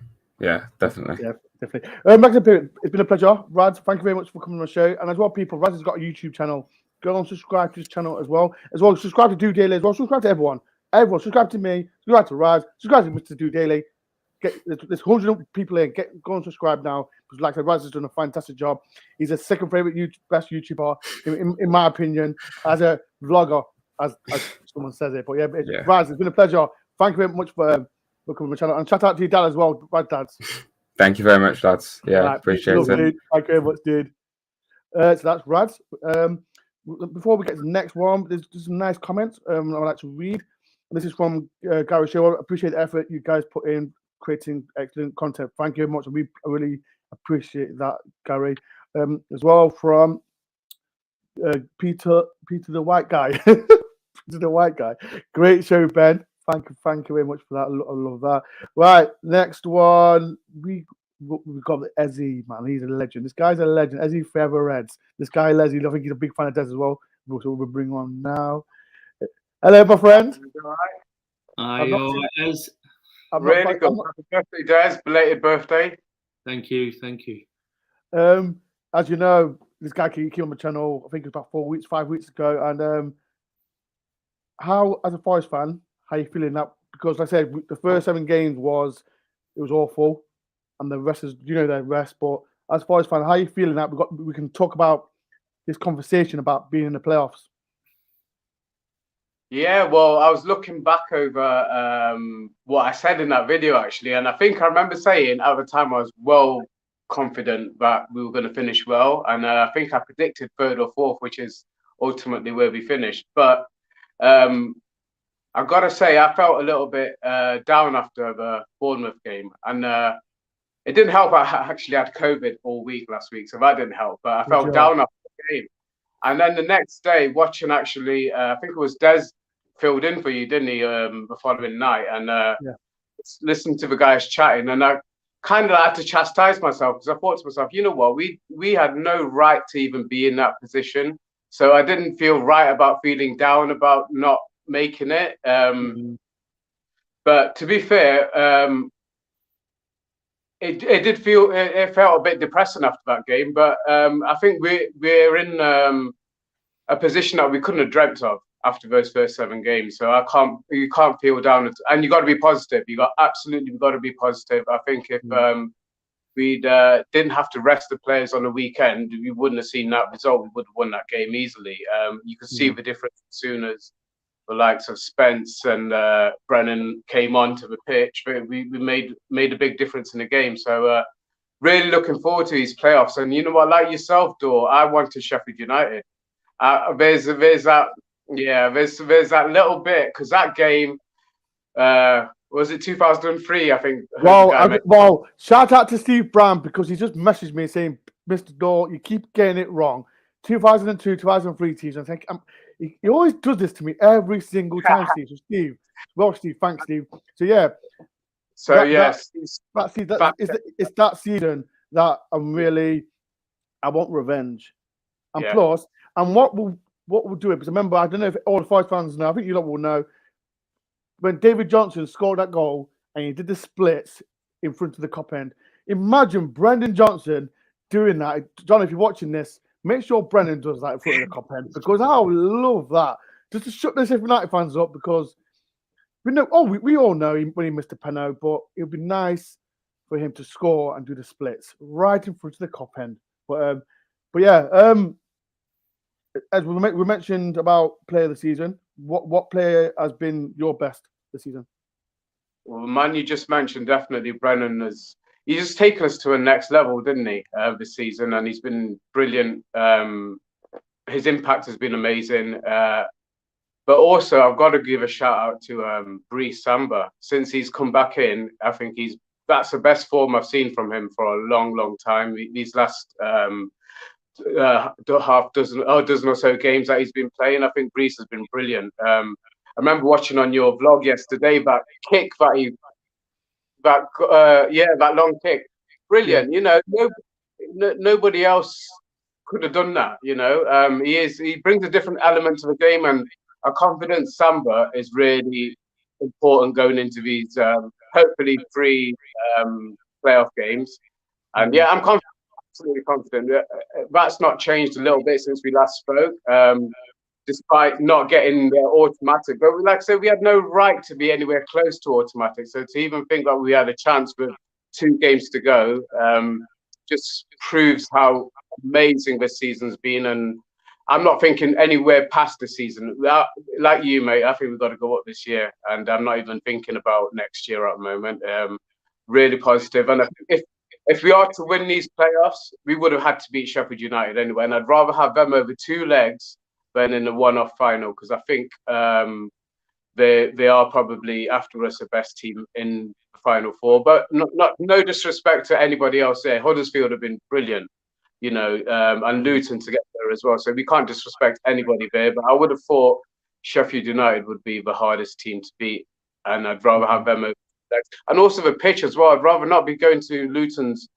definitely. Yeah, definitely. Max, it's been a pleasure, Rad. Thank you very much for coming on the show. And as well, people, Rad has got a YouTube channel. Go and subscribe to his channel as well. Subscribe to Do Daily as well. Subscribe to everyone. Subscribe to me. Subscribe to Rad. Subscribe to Mr. Do Daily. There's 100 people here. Go and subscribe now. Because like I said, Raz has done a fantastic job. He's a second favorite best YouTuber, in my opinion, as a vlogger, as someone says it. But Raz, it's been a pleasure. Thank you very much for coming on the channel. And shout out to your dad as well, Rad Dads. Thank you very much, lads. Yeah, right, appreciate it. Thank you very much, dude. So that's Rad. Before we get to the next one, there's some nice comments I would like to read. This is from Gary Shaw. I appreciate the effort you guys put in creating excellent content. Thank you very much. I really appreciate that, Gary. As well from Peter the White Guy. Peter the White Guy. Great show, Ben. Thank you very much for that. I love that. Right, next one. We've got the Ezzy, man. He's a legend. This guy's a legend. Ezzy Youtuber Rads. This guy, Leslie, I think he's a big fan of Des as well. So we'll bring on now. Hello, my friend. Hi, Ez. Really good. Happy birthday, Des. Belated birthday. Thank you. As you know, this guy came on the channel, I think it was about 5 weeks ago. And how, as a Forest fan, how are you feeling that? Because like I said, the first 7 games was awful, and the rest is the rest. But as a Forest fan, how are you feeling that we can talk about this conversation about being in the playoffs? Yeah, well, I was looking back over what I said in that video, actually. And I think I remember saying at the time I was well confident that we were going to finish well. And I think I predicted 3rd or 4th, which is ultimately where we finished. But I've got to say, I felt a little bit down after the Bournemouth game. And it didn't help. I actually had COVID all week last week, so that didn't help. But I felt down after the game. And then the next day, watching actually, I think it was Des filled in for you, didn't he, the following night? And listened to the guys chatting, and I kind of had to chastise myself because I thought to myself, you know what, we had no right to even be in that position. So I didn't feel right about feeling down about not making it. But to be fair, it felt a bit depressing after that game. But I think we're in a position that we couldn't have dreamt of after those first 7 games. So you can't feel down, and you got to be positive. We got to be positive. I think if we didn't have to rest the players on the weekend, we wouldn't have seen that result. We would have won that game easily. You could see the difference as soon as the likes of Spence and Brennan came onto the pitch. We made a big difference in the game. So really looking forward to these playoffs. And you know what, like yourself, Dor, I wanted Sheffield United. There's that little bit, because that game was it 2003, I think. Well, shout out to Steve Brown, because he just messaged me saying, Mr. Dor, you keep getting it wrong. 2002, 2003 season. I think He always does this to me every single time, Steve. So Steve, well, Steve, thanks, Steve. So yeah. So yes, it's that season that I want revenge, and plus, and what will do it? Because remember, I don't know if all the Forest fans know. I think you lot will know when David Johnson scored that goal and he did the splits in front of the cop end. Imagine Brendan Johnson doing that. John, if you're watching this, make sure Brendan does that in front of the cop end, because I would love that, just to shut the Sheffield United fans up, because we know. Oh, we all know when he missed a penalty, but it would be nice for him to score and do the splits right in front of the cop end. But yeah, as we mentioned about player of the season, what player has been your best this season? Well, the man you just mentioned, definitely Brennan he's just taken us to a next level, didn't he, this season? And he's been brilliant. His impact has been amazing. But also, I've got to give a shout out to Brice Samba. Since he's come back in, I think that's the best form I've seen from him for a long, long time. These last dozen or so games that he's been playing, I think Brice has been brilliant. I remember watching on your vlog yesterday that kick that long kick, brilliant. You know, nobody else could have done that. You know, he brings a different element to the game, and a confident Samba is really important going into these hopefully 3 playoff games. And yeah, I'm confident. Absolutely confident. That's not changed a little bit since we last spoke, despite not getting the automatic. But like I said, we had no right to be anywhere close to automatic. So to even think that we had a chance with 2 games to go just proves how amazing this season's been. And I'm not thinking anywhere past the season. Like you, mate, I think we've got to go up this year. And I'm not even thinking about next year at the moment. Really positive. And if we are to win these playoffs, we would have had to beat Sheffield United anyway. And I'd rather have them over 2 legs than in the one-off final, because I think they are probably, after us, the best team in the Final Four. But no disrespect to anybody else there. Huddersfield have been brilliant, you know, and Luton to get there as well. So we can't disrespect anybody there. But I would have thought Sheffield United would be the hardest team to beat, and I'd rather have them over. And also the pitch as well. I'd rather not be going to Luton's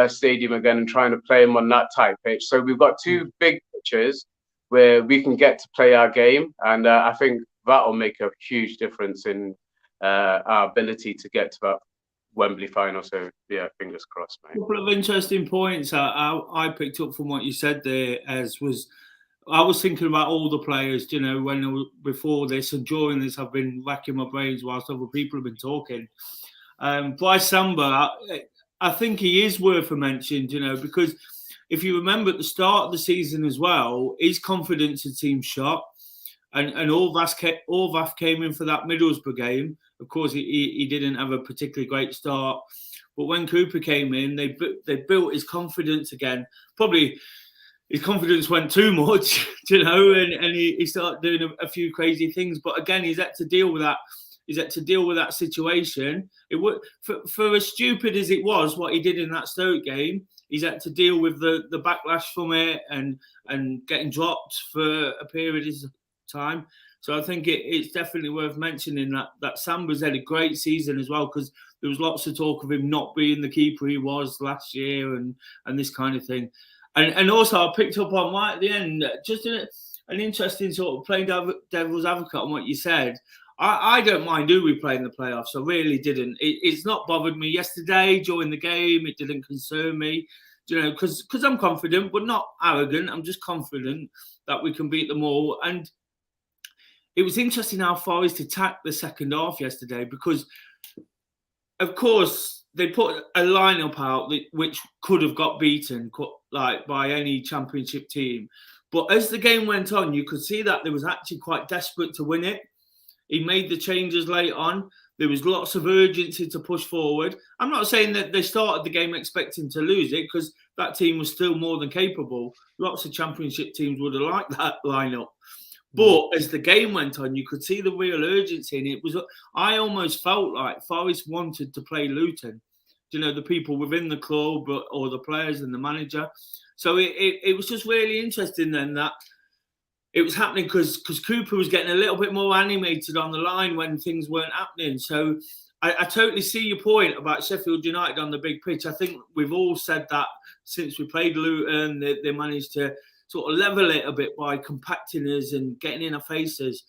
stadium again and trying to play them on that tight pitch. So we've got 2 big pitches where we can get to play our game, and I think that'll make a huge difference in our ability to get to that Wembley final. So yeah, fingers crossed, mate. A couple of interesting points I picked up from what you said there, I was thinking about all the players, you know, before this and during this, I've been racking my brains whilst other people have been talking. Brice Samba, I think he is worth a mention, you know, because if you remember at the start of the season as well, his confidence had seemed shot, and Orvath came in for that Middlesbrough game. Of course, he didn't have a particularly great start, but when Cooper came in, they built his confidence again. Probably his confidence went too much, you know, and he started doing a few crazy things. But again, he's had to deal with that. He's had to deal with that situation. It would, for as stupid as it was, what he did in that Stoke game, he's had to deal with the backlash from it and getting dropped for a period of time. So I think it's definitely worth mentioning that Samba's had a great season as well, because there was lots of talk of him not being the keeper he was last year and this kind of thing. And also I picked up on right at the end, just an interesting sort of playing devil's advocate on what you said. I don't mind who we play in the playoffs. I really didn't. It's not bothered me yesterday during the game. It didn't concern me, you know, because I'm confident, but not arrogant. I'm just confident that we can beat them all. And it was interesting how Forest attacked the second half yesterday, because, of course, they put a lineup out which could have got beaten like by any championship team. But as the game went on, you could see that they was actually quite desperate to win it. He made the changes late on. There was lots of urgency to push forward. I'm not saying that they started the game expecting to lose it, because that team was still more than capable. Lots of championship teams would have liked that lineup. But as the game went on, you could see the real urgency. And I almost felt like Forest wanted to play Luton. You know, the people within the club or the players and the manager. So it was just really interesting then that it was happening because Cooper was getting a little bit more animated on the line when things weren't happening. So I totally see your point about Sheffield United on the big pitch. I think we've all said that since we played Luton, they managed to sort of level it a bit by compacting us and getting in our faces.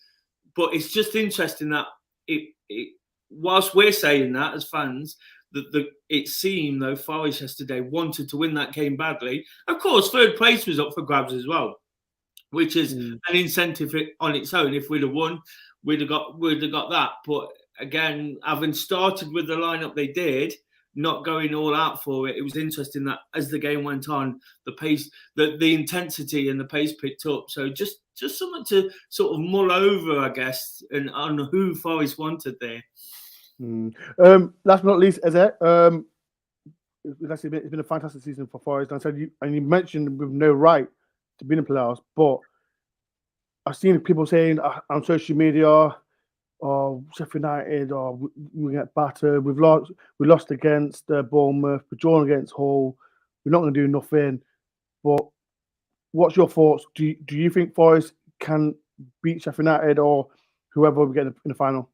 But it's just interesting that whilst we're saying that as fans, it seemed though Forest yesterday wanted to win that game badly. Of course, third place was up for grabs as well, which is an incentive on its own. If we'd have won, we'd have got that. But again, having started with the lineup they did, not going all out for it, it was interesting that as the game went on, the pace, the intensity and the pace picked up. So just something to sort of mull over, I guess, and on who Forest wanted there. Last but not least, Ezzy, it's been a fantastic season for Forest. And you mentioned with no right to be in the playoffs, but I've seen people saying on social media, Sheffield United, we get battered. We lost against Bournemouth. We're drawn against Hull. We're not going to do nothing. But what's your thoughts? Do you think Forest can beat Sheffield United or whoever we get in the final?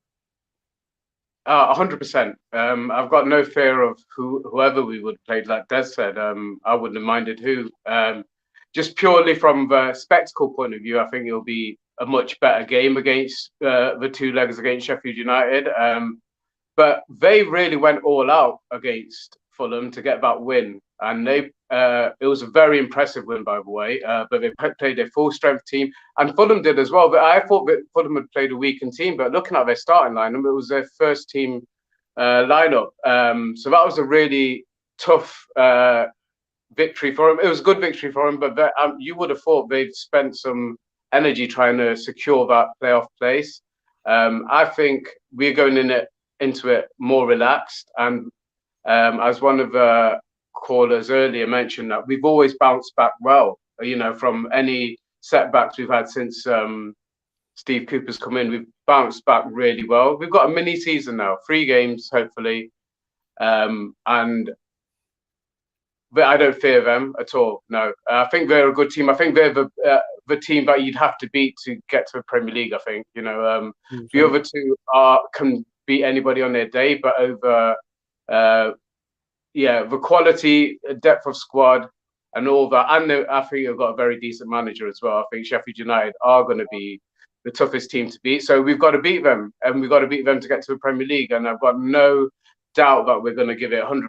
100%. I've got no fear of whoever we would have played. Like Des said, I wouldn't have minded who. Just purely from the spectacle point of view, I think it'll be a much better game against the two legs against Sheffield United. But they really went all out against Fulham to get that win. And it was a very impressive win, by the way. But they played a full-strength team. And Fulham did as well. But I thought that Fulham had played a weakened team. But looking at their starting lineup, it was their first team lineup. So that was a really tough victory for him. It was a good victory for him, but you would have thought they'd spent some energy trying to secure that playoff place. I think we're going into it more relaxed, and as one of the callers earlier mentioned, that we've always bounced back well, from any setbacks we've had since Steve Cooper's come in. We've bounced back really well. We've got a mini season now, 3 games hopefully, but I don't fear them at all. No, I think they're a good team. I think they're the team that you'd have to beat to get to the Premier League. I think the other two can beat anybody on their day, but over the quality, depth of squad, and all that, and I think you've got a very decent manager as well. I think Sheffield United are going to be the toughest team to beat, so we've got to beat them, and we've got to beat them to get to the Premier League. And I've got no doubt that we're going to give it 100%,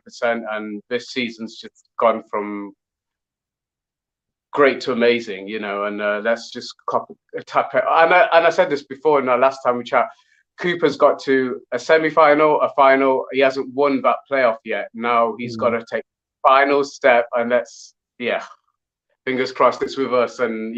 and this season's just gone from great to amazing, and let's just tap it. And I said this before in our last time we chat, Cooper's got to a semi-final, a final. He hasn't won that playoff yet. Now he's got to take the final step, and fingers crossed it's with us. And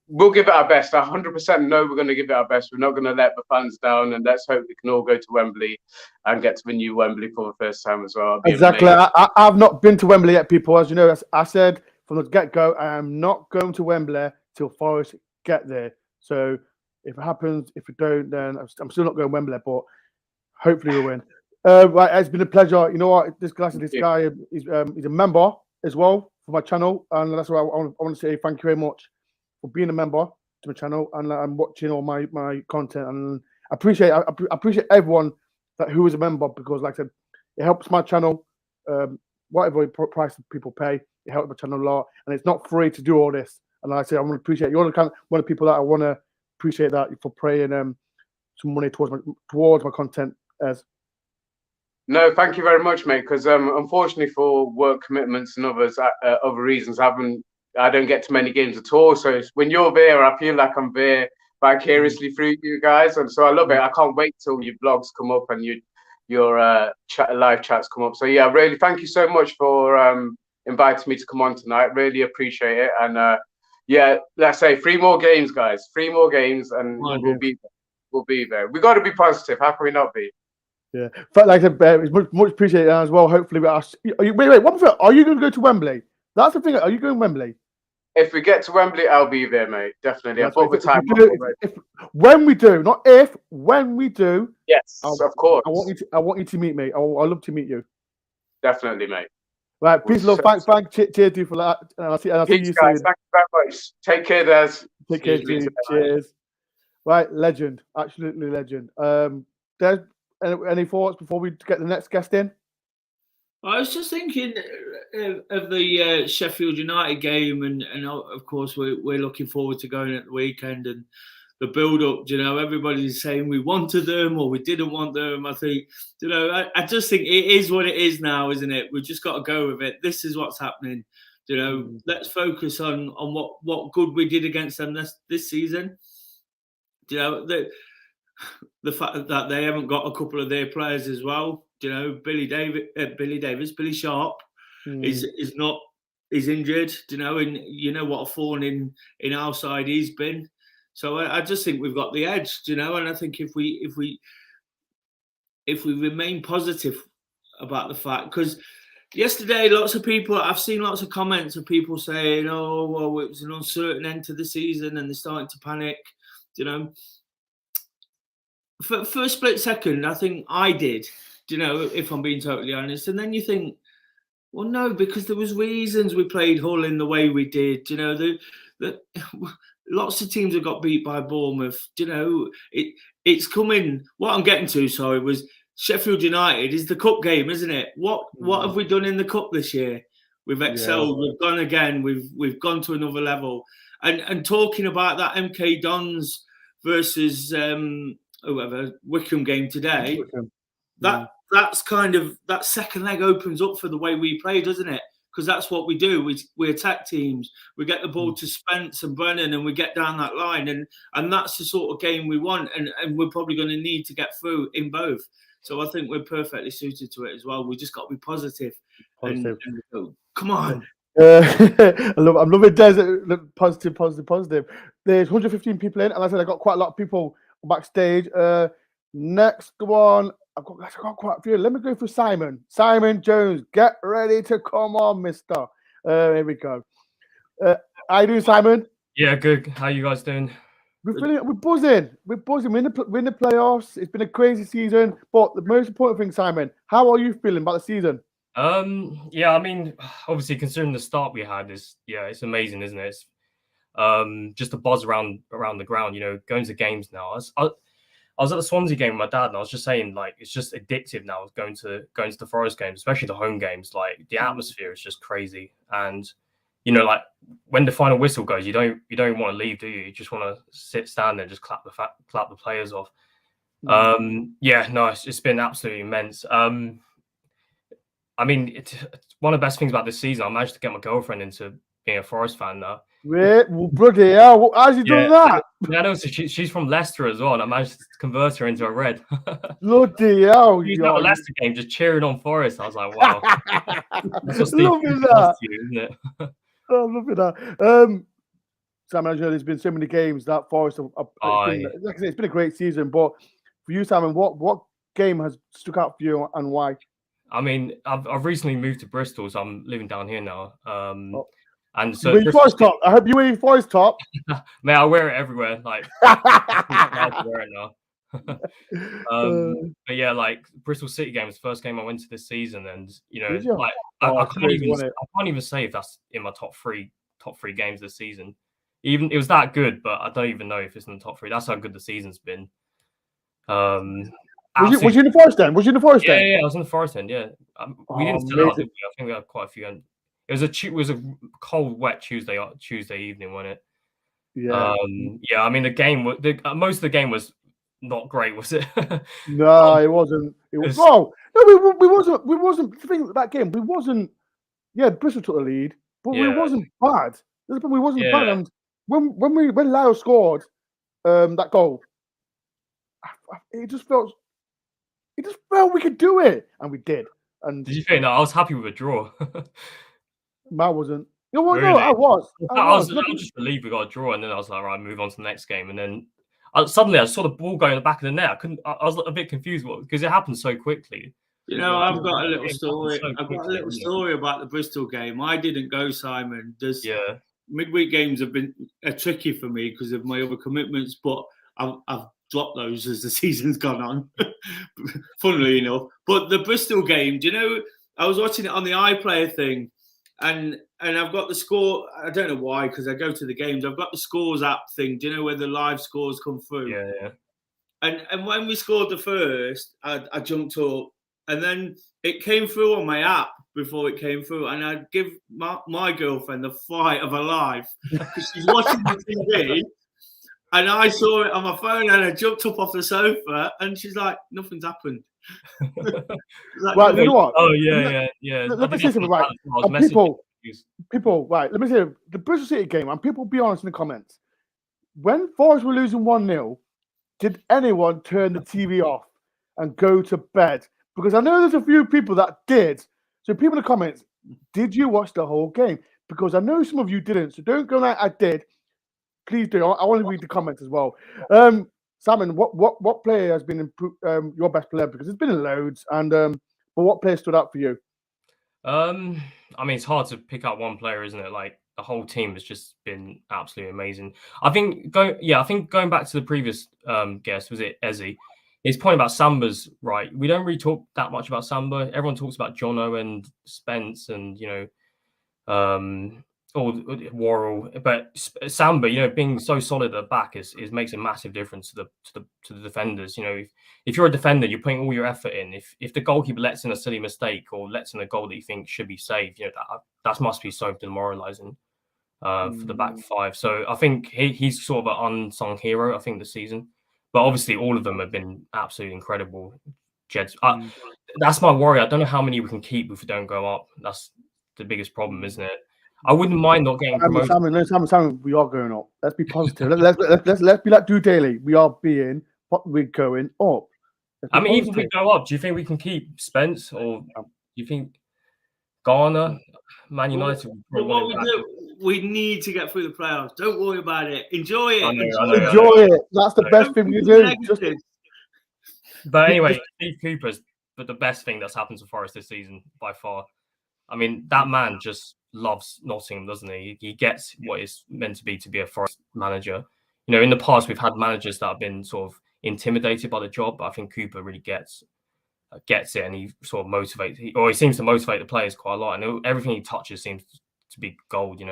we'll give it our best. 100% know we're going to give it our best. We're not going to let the fans down, and let's hope we can all go to Wembley and get to the new Wembley for the first time as well. Exactly. I've not been to Wembley yet, people. As you know, I said from the get-go, I am not going to Wembley till Forest get there. So if it happens, if we don't, then I'm still not going to Wembley, but hopefully we'll win. Right, it's been a pleasure. You know what? This guy he's a member as well for my channel, and that's why I want to say thank you very much for being a member to my channel and watching all my content. And I appreciate everyone who is a member, because like I said, it helps my channel. Whatever price people pay, it helps my channel a lot, and it's not free to do all this. And like I say, I want to appreciate you're one of the people that I want to appreciate that for praying some money towards my content. As no, thank you very much, mate. Because unfortunately for work commitments and other reasons, I don't get to many games at all. So when you're there, I feel like I'm there vicariously through you guys, and so I love it. I can't wait till your vlogs come up and your live chats come up. So yeah, really, thank you so much for inviting me to come on tonight. Really appreciate it. And let's say 3 more games, guys. 3 more games, and we'll be there. We'll be there. We got to be positive. How can we not be? Yeah, but like I said, it's much appreciated as well. Hopefully, wait. One thing, are you going to go to Wembley? That's the thing. Are you going to Wembley? If we get to Wembley, I'll be there, mate. Definitely. I've booked the time. When we do, not if, when we do. Yes, of course. I want you to meet me. I'd love to meet you. Definitely, mate. Right, peace, love, thanks, cheers to you for that. And I'll see you Peace, soon. guys. Thank you very much. Take care, Des. Take care, too. Cheers. Right, legend, absolutely legend. Des, any thoughts before we get the next guest in? I was just thinking of the Sheffield United game, and of course we're looking forward to going at the weekend and the build-up. Everybody's saying we wanted them or we didn't want them. I think, I just think it is what it is now, isn't it? We've just got to go with it. This is what's happening. Let's focus on what good we did against them this season. The fact that they haven't got a couple of their players as well. Billy Sharp is injured. And you know what a thorn in our side he's been. So I just think we've got the edge. And I think if we remain positive about the fact, because yesterday I've seen lots of comments of people saying, "Oh, well, it was an uncertain end to the season," and they're starting to panic. For a split second, I think I did. If I'm being totally honest. And then you think, well, no, because there was reasons we played Hull in the way we did. Lots of teams have got beat by Bournemouth. It's coming. What I'm getting to, was Sheffield United is the cup game, isn't it? What have we done in the cup this year? We've excelled. Yeah. We've gone again. We've gone to another level. And talking about that MK Dons versus Wickham game today. That's kind of that second leg opens up for the way we play, doesn't it? Because that's what we do. We attack teams. We get the ball to Spence and Brennan, and we get down that line, and that's the sort of game we want. And we're probably going to need to get through in both. So I think we're perfectly suited to it as well. We just got to be positive. And come on. I'm loving Des. Positive. There's 115 people in, and I said I got quite a lot of people backstage. Next one. I've got quite a few. Let me go for Simon. Simon Jones, get ready to come on, mister. Here we go. How you doing, Simon? Yeah, good. How you guys doing? We're buzzing. We're buzzing. We're in the playoffs. It's been a crazy season. But the most important thing, Simon, how are you feeling about the season? Yeah, I mean, obviously, considering the start we had, it's amazing, isn't it? It's, just a buzz around the ground, going to games now. I was at the Swansea game with my dad, and I was just saying, like, it's just addictive now going to the Forest games, especially the home games. Like, the atmosphere is just crazy, and like when the final whistle goes, you don't want to leave, do you? You just want to stand there, and just clap the players off. It's been absolutely immense. I mean, it's one of the best things about this season. I managed to get my girlfriend into being a Forest fan now. Well, bloody hell! How's you done that? Yeah, no, so she's from Leicester as well, and I managed to convert her into a Red. Bloody hell! She's at a Leicester game, just cheering on Forest. I was like, wow, that's what loving that, you, isn't it? Oh, loving that. Simon, there's been so many games that Forest it's been a great season. But for you, Simon, what game has stuck out for you and why? I mean, I've recently moved to Bristol, so I'm living down here now. And so Forest top. I hope you wear your Forest top. Man, I wear it everywhere. Like, I wear it now. But yeah, like Bristol City game was the first game I went to this season, and like I can't even say if that's in my top three games this season. Even it was that good, but I don't even know if it's in the top three. That's how good the season's been. Was you in the Forest end? Yeah, I was in the Forest end. Yeah, we didn't sell out, did we? I think we had quite a few. It was a cold, wet Tuesday evening, wasn't it? Yeah. I mean, the game. Most of the game was not great, was it? No, it wasn't. We wasn't. The thing with that game, we wasn't. Yeah, Bristol took the lead, but we wasn't bad. We wasn't bad. And when Lyle scored that goal, it just felt we could do it, and we did. And did you think? No, I was happy with a draw. I wasn't. Really? No, I was. I was just relieved we got a draw, and then I was like, right, move on to the next game. And then suddenly I saw the ball go in the back of the net. I was a bit confused because it happened so quickly. I've got a little story. I've got a little story about the Bristol game. I didn't go, Simon. Midweek games have been tricky for me because of my other commitments, but I've dropped those as the season's gone on. Funnily enough, but the Bristol game, I was watching it on the iPlayer thing, and I've got the score. I don't know why, because I go to the games. I've got the scores app thing. Do you know where the live scores come through? Yeah. And when we scored the first, I jumped up, and then it came through on my app before it came through, and I'd give my girlfriend the fright of her life because she's watching the TV, and I saw it on my phone, and I jumped up off the sofa, and she's like, "Nothing's happened." Like, Right, you know what? Oh yeah. Let me say something, right? People, right? Let me say the Bristol City game, and people be honest in the comments. When Forest were losing 1-0, did anyone turn the TV off and go to bed? Because I know there's a few people that did. So people in the comments, did you watch the whole game? Because I know some of you didn't. So don't go like I did. Please do. I want to read the comments as well. Simon, what player has been your best player? Because there's been loads, and but what player stood out for you? I mean, it's hard to pick out one player, isn't it? Like the whole team has just been absolutely amazing. I think going back to the previous guest, was it Ezzy? His point about Samba's right. We don't really talk that much about Samba. Everyone talks about Jono and Spence and or Worrell, but Samba, being so solid at the back is makes a massive difference to the defenders. If you're a defender, you're putting all your effort in. If the goalkeeper lets in a silly mistake or lets in a goal that you think should be saved, that must be so demoralising for the back five. So I think he's sort of an unsung hero, I think, this season. But obviously, all of them have been absolutely incredible. Jeds, that's my worry. I don't know how many we can keep if we don't go up. That's the biggest problem, isn't it? I wouldn't mind not getting promoted. Simon, we are going up. Let's be positive. let's be like Do Daily. We're going up. I mean, even if we go up, do you think we can keep Spence, or do you think Garner, Man United? We need to get through the playoffs. Don't worry about it. Enjoy it. Enjoy it. That's the best thing you do. But anyway, Steve Cooper's the best thing that's happened to Forest this season by far. I mean, that man just loves Nottingham, doesn't he? He gets what it's meant to be a Forest manager. In the past, we've had managers that have been sort of intimidated by the job, but I think Cooper really gets it, and he sort of motivates, he seems to motivate the players quite a lot, and everything he touches seems to be gold,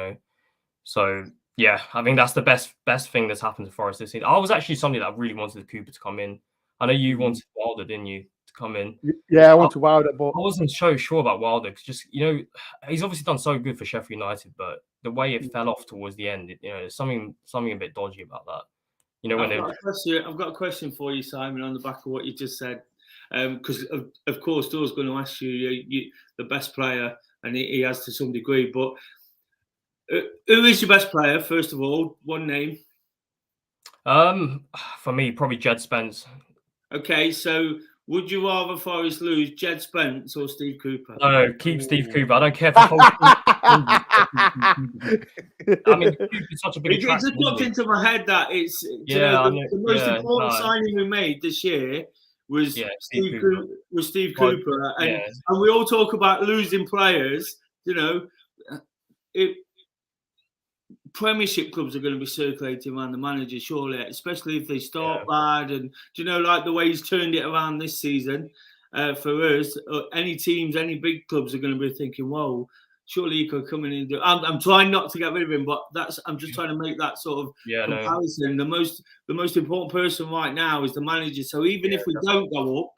So yeah, I think that's the best thing that's happened to Forest this season. I was actually somebody that really wanted Cooper to come in. I know you wanted Wilder, didn't you, to come in? Yeah, I wanted Wilder, but I wasn't so sure about Wilder because just he's obviously done so good for Sheffield United, but the way it fell off towards the end, there's something a bit dodgy about that. I've got a question for you, Simon, on the back of what you just said, because of course, Dore's going to ask you the best player, and he has to some degree. But who is your best player? First of all, one name. For me, probably Jed Spence. Okay, so would you rather Forest lose Jed Spence or Steve Cooper? No, keep Steve Cooper. I don't care if the whole I mean, Cooper's such a big attraction. It just popped into my head that it's the most important signing we made this year was Steve Cooper. And we all talk about losing players, Premiership clubs are going to be circulating around the manager, surely, especially if they start bad. And like the way he's turned it around this season for us? Any teams, any big clubs are going to be thinking, "Whoa, surely he could come in and do." I'm trying not to get rid of him, but I'm just trying to make that sort of comparison. The most important person right now is the manager. So even if we don't go up,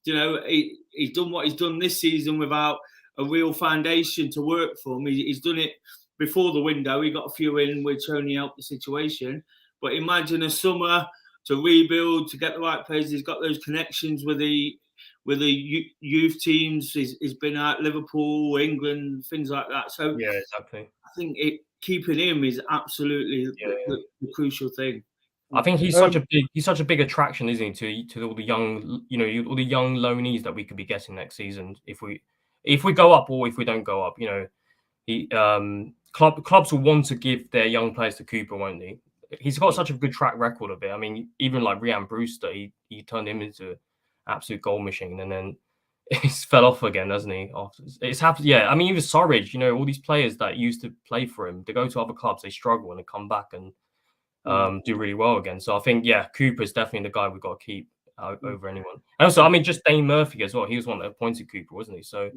he's done what he's done this season without a real foundation to work from. He's done it before the window. He got a few in, which only helped the situation. But imagine a summer to rebuild, to get the right players. He's got those connections with the youth teams. He's been at Liverpool, England, things like that. So yeah, exactly. I think keeping him is absolutely the crucial thing. I think he's such a big attraction, isn't he, to all the young, all the young loanees that we could be getting next season if we go up or if we don't go up. Clubs will want to give their young players to Cooper, won't they? He's got such a good track record of it. I mean, even like Rhian Brewster, he turned him into an absolute goal machine, and then he's fell off again, hasn't he? It's happened. Yeah, I mean, even Surridge, all these players that used to play for him, they go to other clubs, they struggle, and they come back and do really well again. So I think, Cooper's definitely the guy we've got to keep. over anyone. And also, I mean, just Dane Murphy as well. He was one that appointed Cooper, wasn't he? So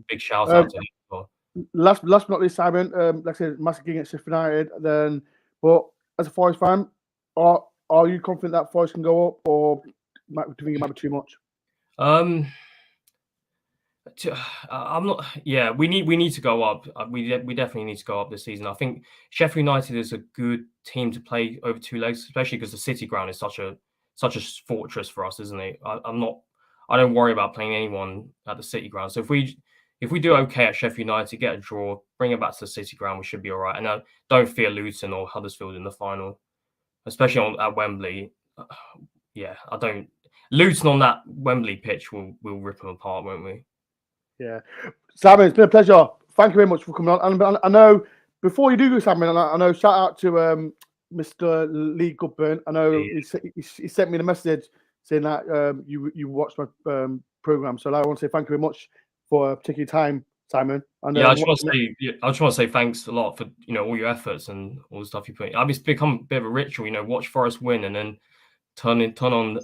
big shout out to him as well. Last but not least, Simon. Like I said, massive game at Sheffield United. Then, but as a Forest fan, are you confident that Forest can go up, or do you think it might be too much? I'm not. Yeah, we need to go up. We definitely need to go up this season. I think Sheffield United is a good team to play over 2 legs, especially because the City ground is such a fortress for us, isn't it? I don't worry about playing anyone at the City ground. So if we do okay at Sheffield United, get a draw, bring it back to the City ground, we should be all right. And don't fear Luton or Huddersfield in the final, especially at Wembley. Yeah, I don't. Luton on that Wembley pitch will rip them apart, won't we? Yeah, Simon, it's been a pleasure. Thank you very much for coming on. And I know before you do go, Simon, I know shout out to Mr. Lee Goodburn. I know he sent me the message saying that you watched my program. So I want to say thank you very much for taking time, Simon. And, I just want to say thanks a lot for all your efforts and all the stuff you put. It's become a bit of a ritual. Watch Forest win and then turn on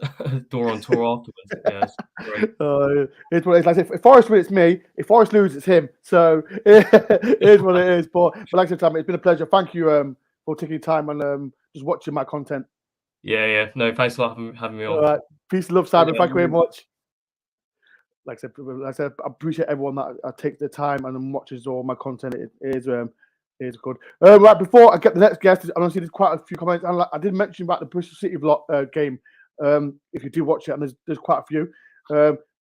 DoreOnTour afterwards. Yeah, it's what it is. Like if Forest wins, it's me. If Forest loses, it's him. So it is what it is. But like I said, Simon, it's been a pleasure. Thank you for taking time and just watching my content. Yeah. No, thanks a lot for having me on. All right. Peace and love, Simon. Thank you very much. Like I said, I appreciate everyone that takes the time and watches all my content. It is good. Right, before I get the next guest, I see there's quite a few comments. And I did mention about the Bristol City game. If you do watch it, and there's quite a few.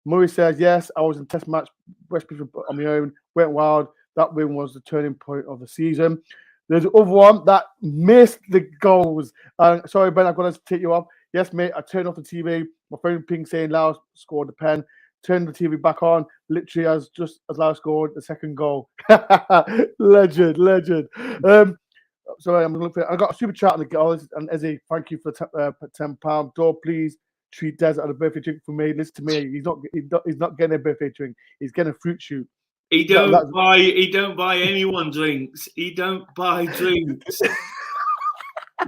Murray says, yes, I was in test match West Bristol on my own, went wild. That win was the turning point of the season. There's the other one that missed the goals. Sorry, Ben, I've got to take you off. Yes, mate, I turned off the TV. My phone ping saying Laos scored the pen. Turned the TV back on, literally as Laos scored the second goal. Legend. Sorry, I'm looking for. I got a super chat on the girls and Ezzy. Thank you for £10. Door, please treat Des at a birthday drink for me. Listen to me. He's not getting a birthday drink. He's getting a fruit shoot. He don't buy anyone drinks. He don't buy drinks.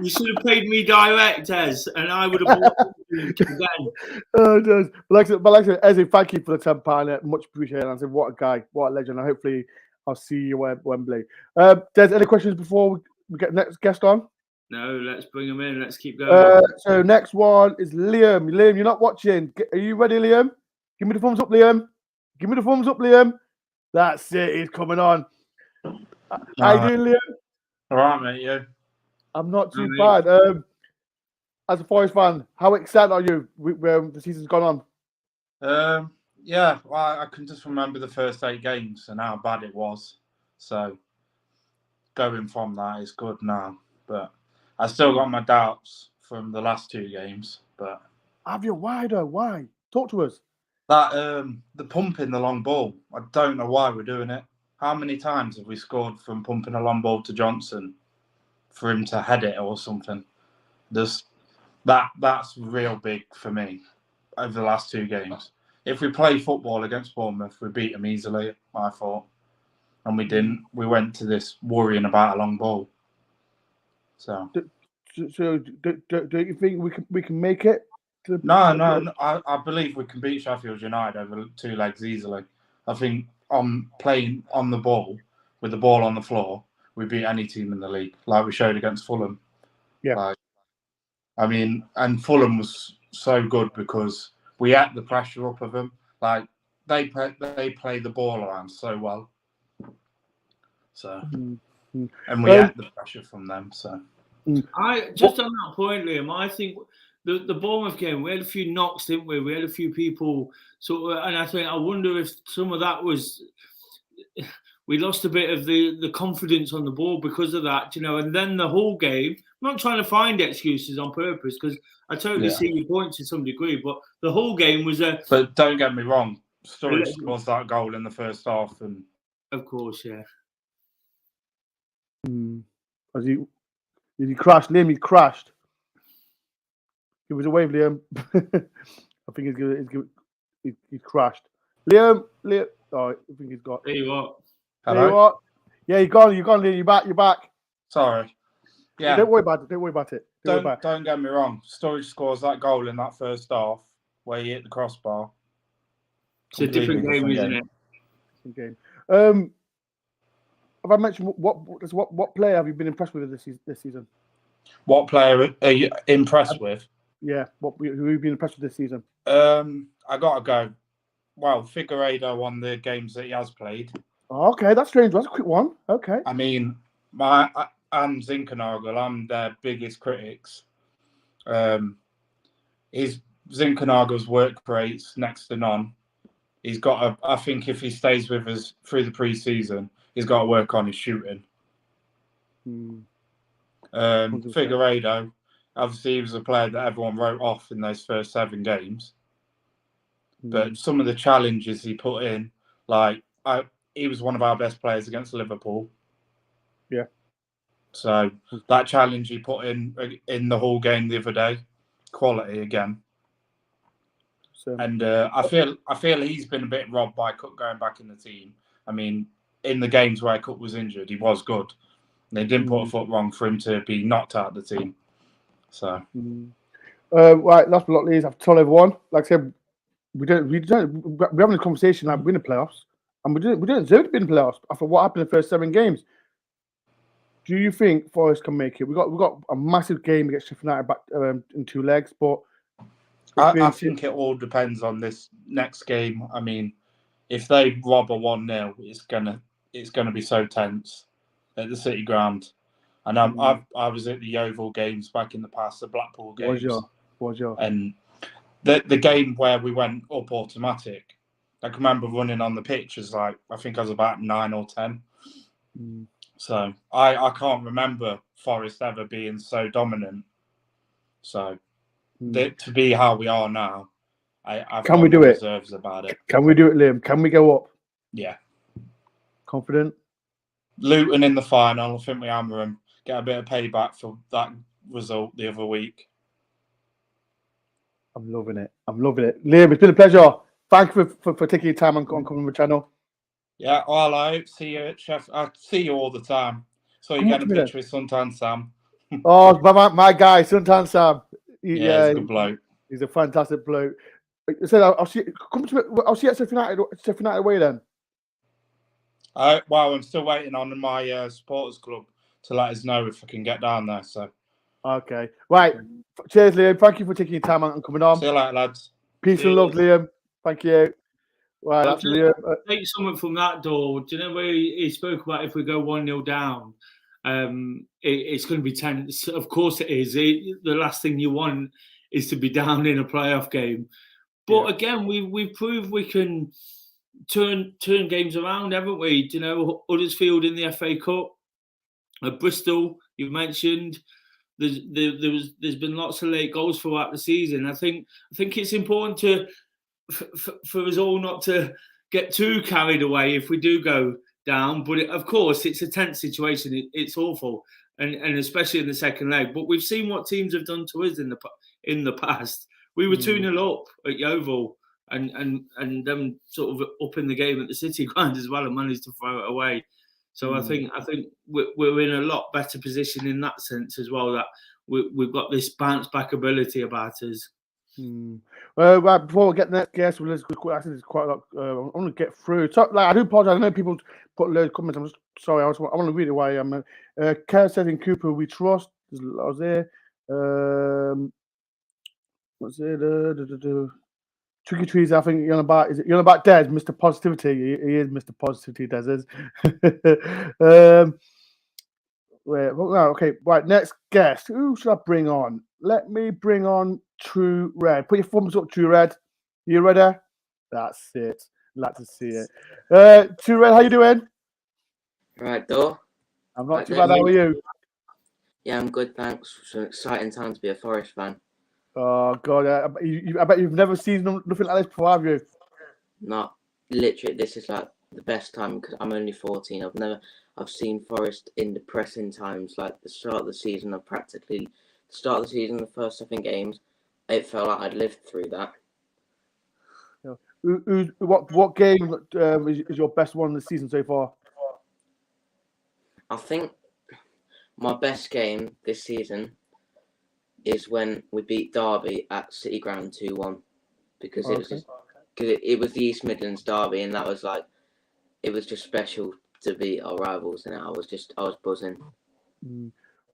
You should have paid me direct, Ez, and I would have bought it again. Oh, it does. But like I said, Ezzy, thank you for the £10. Much appreciated. And I said, what a guy, what a legend. And hopefully, I'll see you at Wembley. Des, any questions before we get the next guest on? No, let's bring him in. Let's keep going. So next one is Liam. Liam, you're not watching. Are you ready, Liam? Give me the thumbs up, Liam. Give me the thumbs up, Liam. That's it. He's coming on. How you doing, Liam? All right, mate. You? I'm not too bad. As a Forest fan, how excited are you where the season's gone on? Yeah, well, I can just remember the first 8 games and how bad it was. So going from that is good now. But I still got my doubts from the last 2 games. But have you? Why though? Why? Talk to us. That the pumping the long ball. I don't know why we're doing it. How many times have we scored from pumping a long ball to Johnson for him to head it or something? That's real big for me over the last 2 games. If we play football against Bournemouth, we beat them easily, I thought. And we didn't. We went to this worrying about a long ball. So do you think we can make it? No. I believe we can beat Sheffield United over 2 legs easily. I think on playing on the ball, with the ball on the floor, we beat any team in the league, like we showed against Fulham. Yeah. And Fulham was so good because we ate the pressure up of them. Like they play the ball around so well. So, and we ate the pressure from them. So, I just on that point, Liam, I think the Bournemouth game, we had a few knocks, didn't we? We had a few people and I wonder if some of that was. We lost a bit of the confidence on the ball because of that, and then the whole game, I'm not trying to find excuses on purpose because I totally see your point to some degree, but the whole game was a... But don't get me wrong, Sturridge scores that goal in the first half. And of course, yeah. Did he crash? Liam, he crashed. It was a wave, Liam. I think he crashed. Liam. Oh, I think he's got... There you are. Hello? There you are. Yeah, you're gone, Liam. You're back. Sorry. Yeah. Don't worry about it. Don't get me wrong. Sturridge scores that goal in that first half. where he hit the crossbar. It's a different game, isn't it? Game. Have I mentioned what player have you been impressed with this season? What player are you impressed with? Yeah, who have you been impressed with this season? I gotta go. Well, Figueiredo on the games that he has played. Oh, okay, that's strange. That's a quick one. Okay. I mean, I'm Zinkernagel. I'm their biggest critics. Zinkernagel's work rate's next to none. He's got I think if he stays with us through the pre-season, he's got to work on his shooting. Figueiredo, obviously, he was a player that everyone wrote off in those first 7 games. But some of the challenges he put in, he was one of our best players against Liverpool. Yeah. So that challenge he put in the whole game the other day, quality again. And I feel he's been a bit robbed by Cook going back in the team. I mean, in the games where Cook was injured, he was good. They didn't put a foot wrong for him to be knocked out of the team. So, right, last but not least, I've told everyone. Like I said, we're having a conversation like we're in the playoffs, and we didn't deserve to be in the playoffs after what happened in the first 7 games. Do you think Forest can make it? We got a massive game against Sheffield United back in 2 legs, but I think it all depends on this next game. I mean, if they rob a 1-0, it's gonna be so tense at the City Ground. And I was at the Yeovil games back in the past, the Blackpool games. Was your? And the game where we went up automatic, I can remember running on the pitch as I think I was about 9 or 10. So I can't remember Forest ever being so dominant. So to be how we are now, I've can we do it? Reserves about it. Can we do it, Liam? Can we go up? Yeah. Confident? Luton in the final. I think we hammer them. Get a bit of payback for that result the other week. I'm loving it. Liam, it's been a pleasure. Thank you for taking your time on coming on the channel. Yeah, well, I hope to see you at Chef. I see you all the time. So you get a picture with Suntan Sam. Oh, my guy, Suntan Sam. He's a good bloke. He's a fantastic bloke. I said, I'll see you at Sheffield United away then. Well, I'm still waiting on my supporters club to let us know if I can get down there. So, okay, right. Cheers, Liam. Thank you for taking your time and coming on. See you later, lads. Peace and love, Liam. Thank you. Right, that's Liam. Take something from that door. Do you know where he spoke about if we go 1-0 down, it's going to be tense. Of course, it is. The last thing you want is to be down in a playoff game. But again, we've proved we can turn games around, haven't we? Do you know, Huddersfield in the FA Cup, Bristol, you've mentioned. There's been lots of late goals throughout the season. I think it's important for us all not to get too carried away if we do go down. But of course, it's a tense situation. It's awful, and especially in the second leg. But we've seen what teams have done to us in the past. We were 2-0 up at Yeovil, and them sort of up in the game at the City Ground as well, and managed to throw it away. So I think we're in a lot better position in that sense as well. That we've got this bounce back ability about us. Right, before we get the next guest, I think there's quite a lot. I want to get through. So, I do apologize. I know people put loads of comments. I'm just sorry. I want to read it while I'm. Kerr says in Cooper we trust. I was there. What's it? Tricky Trees, I think you're on about. Is it you're on about Des, Mr. Positivity? He is Mr. Positivity, Des is. Okay, right. Next guest. Who should I bring on? Let me bring on True Red. Put your thumbs up, True Red. You ready? That's it. Like to see it. True Red, how you doing? Right, Door. I'm not too bad. How are you? Yeah, I'm good, thanks. It's an exciting time to be a Forest fan. Oh God, I bet you've never seen nothing like this before, have you? Not literally. This is like the best time because I'm only 14. I've seen Forest in depressing times, like the start of the season. The first 7 games, it felt like I'd lived through that. What game is your best one of the season so far? I think my best game this season is when we beat Derby at City Ground 2-1, because it was just because it was the East Midlands derby, and that was like it was just special to beat our rivals, and I was buzzing.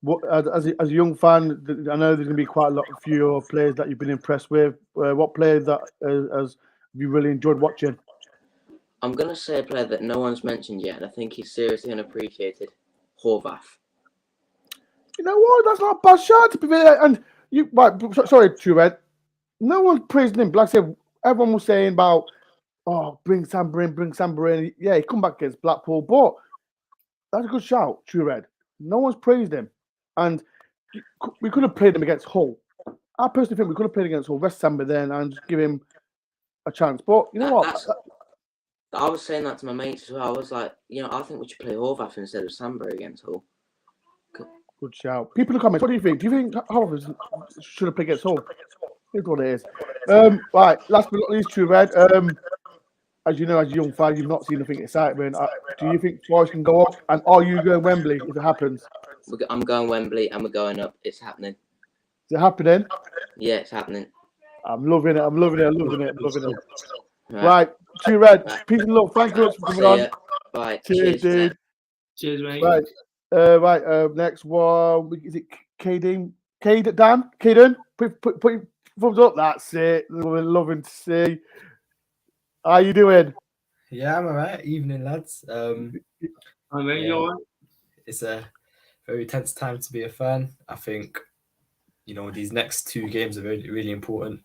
What as a young fan, I know there's going to be quite a lot of few players that you've been impressed with. What players that has you really enjoyed watching? I'm gonna say a player that no one's mentioned yet, and I think he's seriously unappreciated. Horvath. You know what? That's not a bad shot to be fair. And you, right? Sorry, True Red. No one's praising him. Like I said, everyone was saying about, oh, bring Samba in. Yeah, he come back against Blackpool, but that's a good shout, True Red. No one's praised him, and we could have played him against Hull. I personally think we could have played against Hull, rest Samba then, and just give him a chance. But you know what? I was saying that to my mates as well. I was like, I think we should play Horvath instead of Samba against Hull. Good shout. People in the comments, what do you think? Do you think Horvath should have played against Hull? Here's what it is. Right, last but not least, True Red. As you know, as a young fan, you've not seen anything excitement. Do you think Forest can go up? And are you going Wembley if it happens? I'm going Wembley and we're going up. It's happening. Is it happening? Yeah, it's happening. I'm loving it. Right, True Red. Peace and love. Thank you for coming on. Bye. Cheers, dude. Cheers, mate. Right. Next one. Is it Caden? Caden? Put your thumbs up. That's it. We're loving to see. How you doing? Yeah, I'm alright. Evening, lads. You all right? It's a very tense time to be a fan. I think, these next 2 games are really, really important.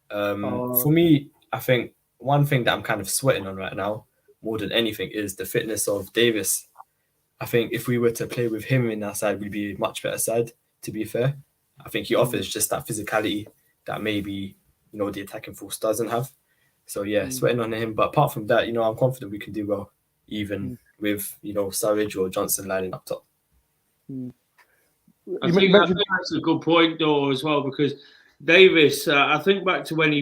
For me, I think one thing that I'm kind of sweating on right now, more than anything, is the fitness of Davis. I think if we were to play with him in our side, we'd be a much better side, to be fair. I think he offers just that physicality that maybe, the attacking force doesn't have. So, yeah, sweating on him. But apart from that, I'm confident we can do well, even with, Surridge or Johnson lining up top. I think that's a good point, though, as well, because Davis, I think back to when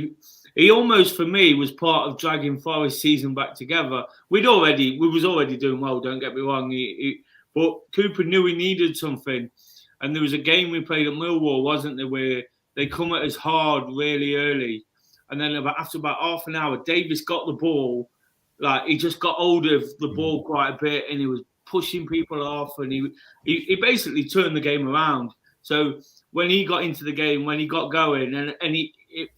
he almost, for me, was part of dragging Forest season back together. We was already doing well, don't get me wrong. But Cooper knew he needed something. And there was a game we played at Millwall, wasn't there, where they come at us hard really early. And then after about half an hour, Davis got the ball. Like, he just got hold of the ball quite a bit and he was pushing people off. And he basically turned the game around. So when he got into the game, when he got going, and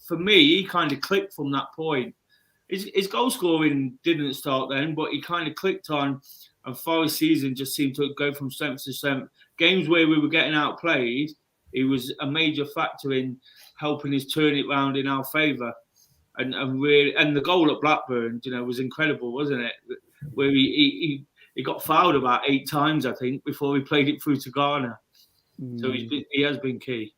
for me, he kind of clicked from that point. His goal scoring didn't start then, but he kind of clicked on, and Forest season just seemed to go from strength to strength. Games where we were getting outplayed, he was a major factor in helping us turn it round in our favour. And the goal at Blackburn, was incredible, wasn't it? Where he got fouled about 8 times, I think, before we played it through to Ghana. So he has been key.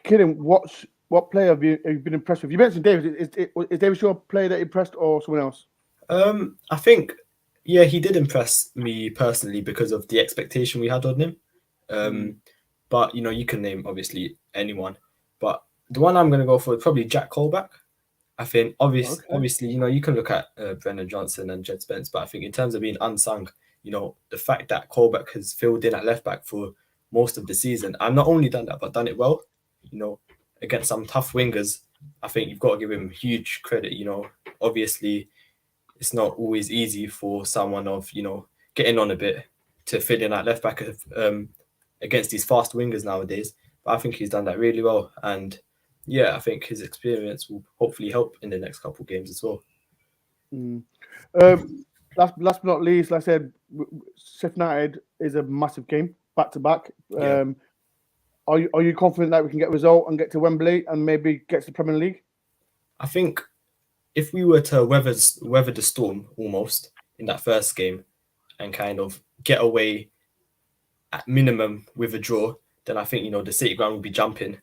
Kidding, what player have you been impressed with? You mentioned Davis. Is Davis your player that impressed or someone else? I think, yeah, he did impress me personally because of the expectation we had on him. But, you can name, obviously, anyone. But the one I'm going to go for is probably Jack Colback. I think, obviously, you can look at Brennan Johnson and Jed Spence, but I think in terms of being unsung, the fact that Colback has filled in at left back for most of the season, and not only done that, but done it well, against some tough wingers, I think you've got to give him huge credit. Obviously, it's not always easy for someone of, getting on a bit to fit in at left back against these fast wingers nowadays. But I think he's done that really well. And yeah, I think his experience will hopefully help in the next couple of games as well. Last but not least, like I said, Sheffield United is a massive game, back to back. Are you confident that we can get a result and get to Wembley and maybe get to the Premier League? I think if we were to weather the storm almost in that first game and kind of get away at minimum with a draw, then I think, the City ground will be jumping.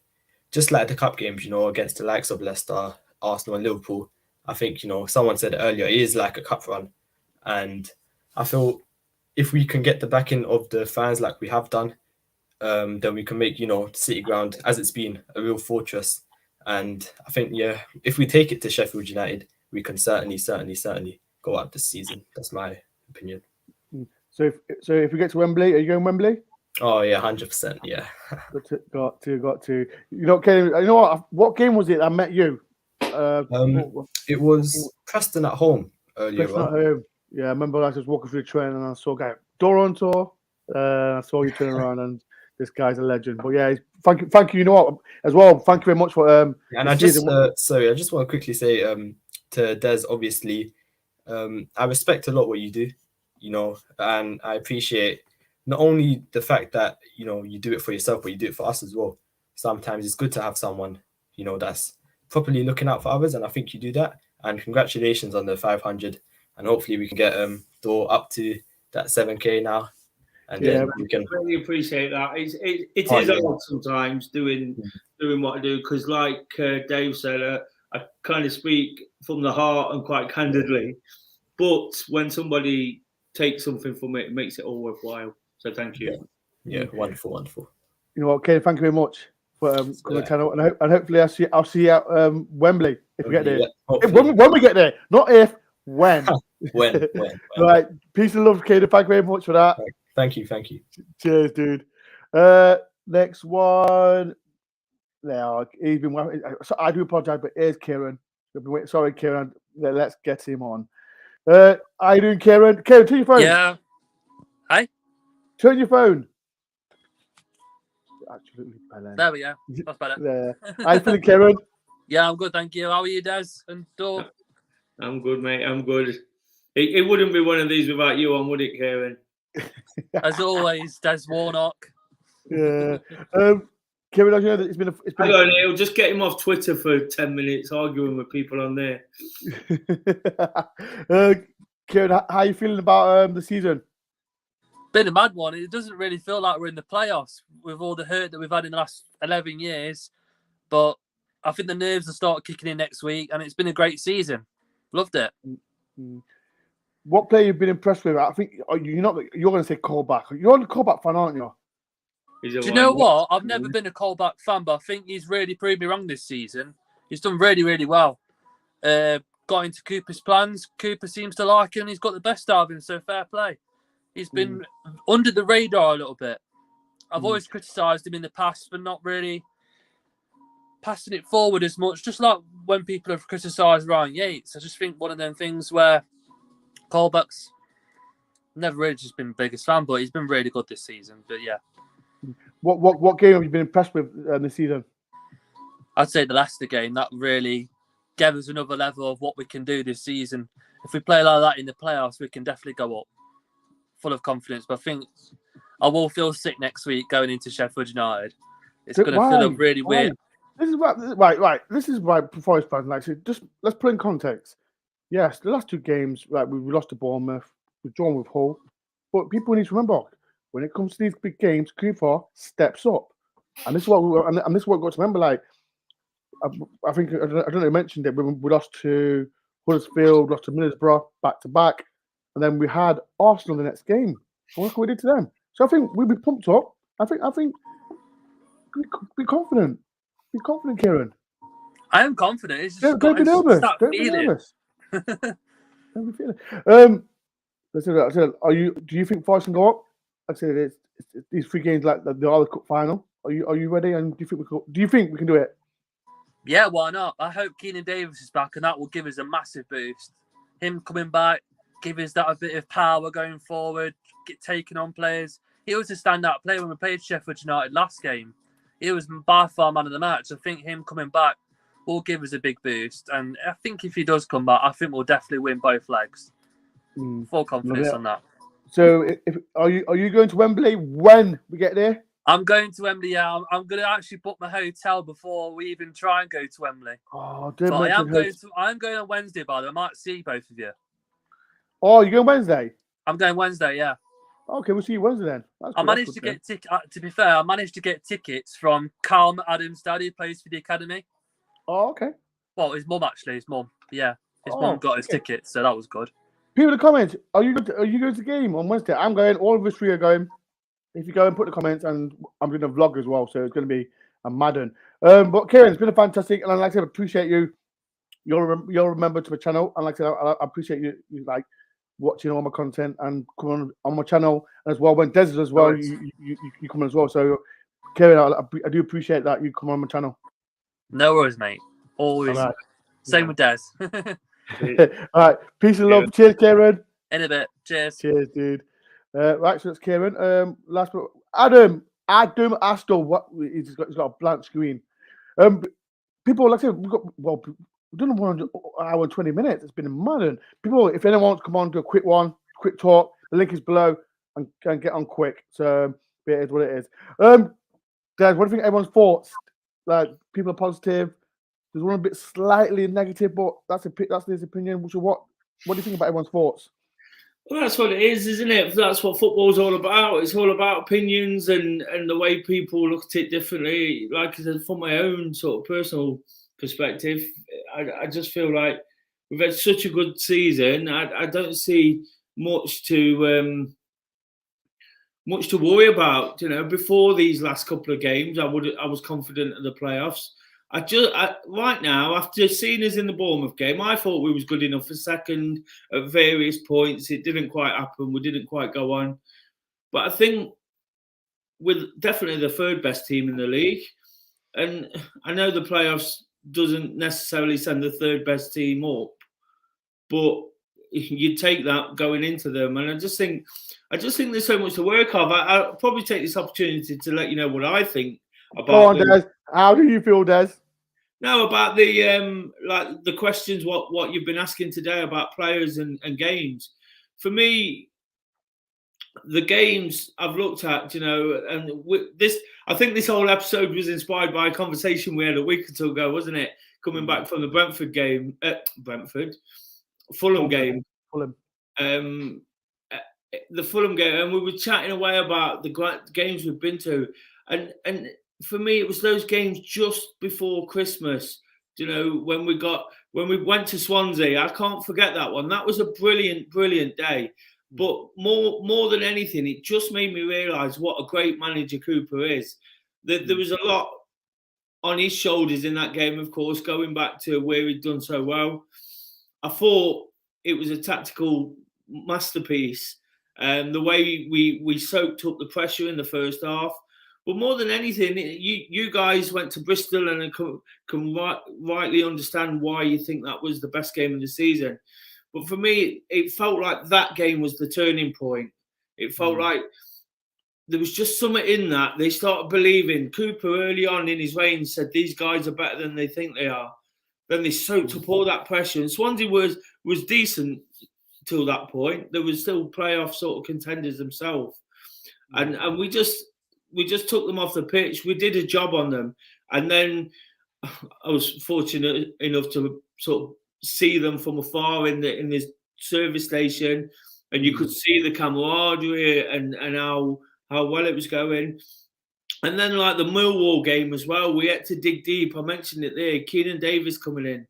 Just like the cup games, against the likes of Leicester, Arsenal and Liverpool. I think, someone said earlier, it is like a cup run. And I feel if we can get the backing of the fans like we have done, then we can make, City ground, as it's been, a real fortress. And I think, yeah, if we take it to Sheffield United, we can certainly go out this season. That's my opinion. So if we get to Wembley, are you going Wembley? Oh yeah, 100%. Yeah. Got to. You know what? What game was it I met you? It was Preston at home earlier Preston at on. home. Yeah, I remember I was just walking through the train and I saw a guy DoreOnTour. I saw you turn around and this guy's a legend. But yeah, thank you. You know what? As well, thank you very much for And I just sorry, I just want to quickly say to Des, obviously, I respect a lot what you do, you know, and I appreciate not only the fact that you know you do it for yourself, but you do it for us as well. Sometimes it's good to have someone, you know, that's properly looking out for others, and I think you do that. And congratulations on the 500, and hopefully we can get Dore up to that 7K now. And then we can really appreciate that. It is hard sometimes doing what I do because, like Dave said, I kind of speak from the heart and quite candidly. But when somebody takes something from it, it makes it all worthwhile. So thank you. Yeah, wonderful, wonderful. You know what, Kane? Thank you very much for coming to the channel, and hopefully I'll see you at Wembley if we get there. When we get there, not if, when. when. Right. Peace and love, Kane. Thank you very much for that. Thank you. Cheers, dude. Next one. Now, I do apologize, but here's Kieran. Sorry, Kieran. Let's get him on. How you doing, Kieran? Kieran, turn your phone. Yeah. Hi. Turn your phone. Absolutely better. There we go. That's better. How you feeling, Kieran? Yeah, I'm good, thank you. How are you, Des and Dore? I'm good, mate. I'm good. It wouldn't be one of these without you on, would it, Kieran? As always, Des Warnock. Yeah. Kieran, I know that it's been. Hang on, Neil. Just get him off Twitter for 10 minutes arguing with people on there. Kieran, how are you feeling about the season? Been a mad one. It doesn't really feel like we're in the playoffs with all the hurt that we've had in the last 11 years. But I think the nerves will start kicking in next week, and it's been a great season. Loved it. What player you've been impressed with? I think you're going to say Colback. You're a Colback fan, aren't you? Do you know what? I've never been a Colback fan, but I think he's really proved me wrong this season. He's done really, really well. Got into Cooper's plans. Cooper seems to like him. He's got the best out of him, so fair play. He's been under the radar a little bit. I've always criticised him in the past for not really passing it forward as much, just like when people have criticised Ryan Yates. I just think one of them things where Colback's never really just been biggest fan, but he's been really good this season. But yeah. What game have you been impressed with this season? I'd say the Leicester game. That really gave us another level of what we can do this season. If we play like that in the playoffs, we can definitely go up. Full of confidence. But I think I will feel sick next week going into Sheffield United. It's going to feel really weird. This is why Forest fans like just let's put in context. Yes, the last two games, like we lost to Bournemouth, we've drawn with Hull, but people need to remember when it comes to these big games, Cooper steps up, and this is what we got to remember. Like I think I don't know, I mentioned it. We lost to Huddersfield, lost to Middlesbrough back to back, and then we had Arsenal the next game. Look what we did to them. So I think we'll be pumped up. I think be confident. Be confident, Kieran. I am confident. It's just don't be nervous. Don't be nervous. Don't be feeling. Do you think Forest can go up? I'd say it's these three games like the other cup final. Are you ready? And do you think we can do it? Yeah, why not? I hope Keenan Davis is back, and that will give us a massive boost. Him coming back, give us that a bit of power going forward, get taken on players. He was a standout player when we played Sheffield United last game. He was by far man of the match. I think him coming back will give us a big boost. And I think if he does come back, I think we'll definitely win both legs. Full confidence on that. So, are you going to Wembley when we get there? I'm going to Wembley. Yeah, I'm going to actually book my hotel before we even try and go to Wembley. Oh, I'm going on Wednesday, by the way. I might see both of you. Oh, you're going Wednesday? I'm going Wednesday. Yeah. Okay, we'll see you Wednesday then. I managed to get to be fair, I managed to get tickets from Carl Adams' dad, who plays for the academy. Oh, okay. Well, his mum actually. His mum. Yeah, his mum got his tickets, so that was good. People in the comments, are you going to the game on Wednesday? I'm going. All of us three are going. If you go and put the comments, and I'm doing a vlog as well, so it's going to be a Madden. But Kieran, it's been a fantastic, and like I said, I appreciate you. You're a member to my channel, and like I said, I appreciate you like watching all my content and coming on my channel as well. When Des as well, you come as well. So, Kieran, I do appreciate that you come on my channel. No worries, mate. Always Same with Des. All right, peace and love. Cheers, Kieran. In a bit. Cheers. Cheers, dude. Right, so it's Kieran. Last one, Adam Astor. What? He's got a blank screen. People, like I said, we've done 1 hour and 20 minutes. It's been mad. People, if anyone wants to come on, do a quick talk. The link is below and get on quick. So it is what it is. Guys, what do you think everyone's thoughts? Like, people are positive. There's one a bit slightly negative, but that's his opinion. So what do you think about everyone's thoughts? Well, that's what it is, isn't it? That's what football's all about. It's all about opinions and the way people look at it differently. Like I said, from my own sort of personal perspective, I just feel like we've had such a good season. I don't see much to worry about. You know, before these last couple of games, I was confident of the playoffs. Right now, after seeing us in the Bournemouth game, I thought we was good enough for second at various points. It didn't quite happen. We didn't quite go on. But I think we're definitely the third best team in the league. And I know the playoffs doesn't necessarily send the third best team up, but you take that going into them. And I just think there's so much to work on. I'll probably take this opportunity to let you know what I think about. Go on, Des. How do you feel, Des? No, about the questions what you've been asking today about players and games. For me, the games I've looked at, you know, and I think this whole episode was inspired by a conversation we had a week or two ago, wasn't it? Coming back from the Fulham game. The Fulham game, and we were chatting away about the games we've been to, and for me, it was those games just before Christmas. You know, when we went to Swansea, I can't forget that one. That was a brilliant, brilliant day. But more than anything, it just made me realise what a great manager Cooper is. There was a lot on his shoulders in that game, of course, going back to where he'd done so well. I thought it was a tactical masterpiece, and the way we soaked up the pressure in the first half. But more than anything, you guys went to Bristol and can rightly understand why you think that was the best game of the season. But for me, it felt like that game was the turning point. It felt like there was just something in that. They started believing. Cooper early on in his reign said these guys are better than they think they are. Then they soaked up all that pressure. And Swansea was decent till that point. There was still playoff sort of contenders themselves. And we just took them off the pitch. We did a job on them. And then I was fortunate enough to sort of see them from afar in this service station. And you could see the camaraderie and how well it was going. And then like the Millwall game as well, we had to dig deep. I mentioned it there. Keenan Davis coming in,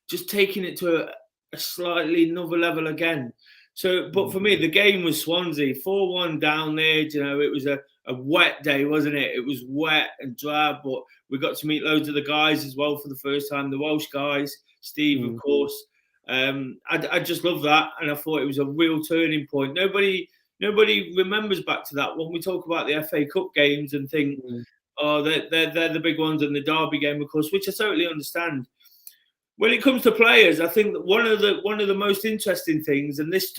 just taking it to a slightly another level again. So, but for me, the game was Swansea 4-1 down there. You know, it was a wet day, wasn't it? It was wet and dry, but we got to meet loads of the guys as well for the first time. The Welsh guys, Steve, of course. I just love that, and I thought it was a real turning point. Nobody remembers back to that when we talk about the FA Cup games and think, oh, they're the big ones, and the Derby game, of course, which I totally understand. When it comes to players, I think that one of the most interesting things, and this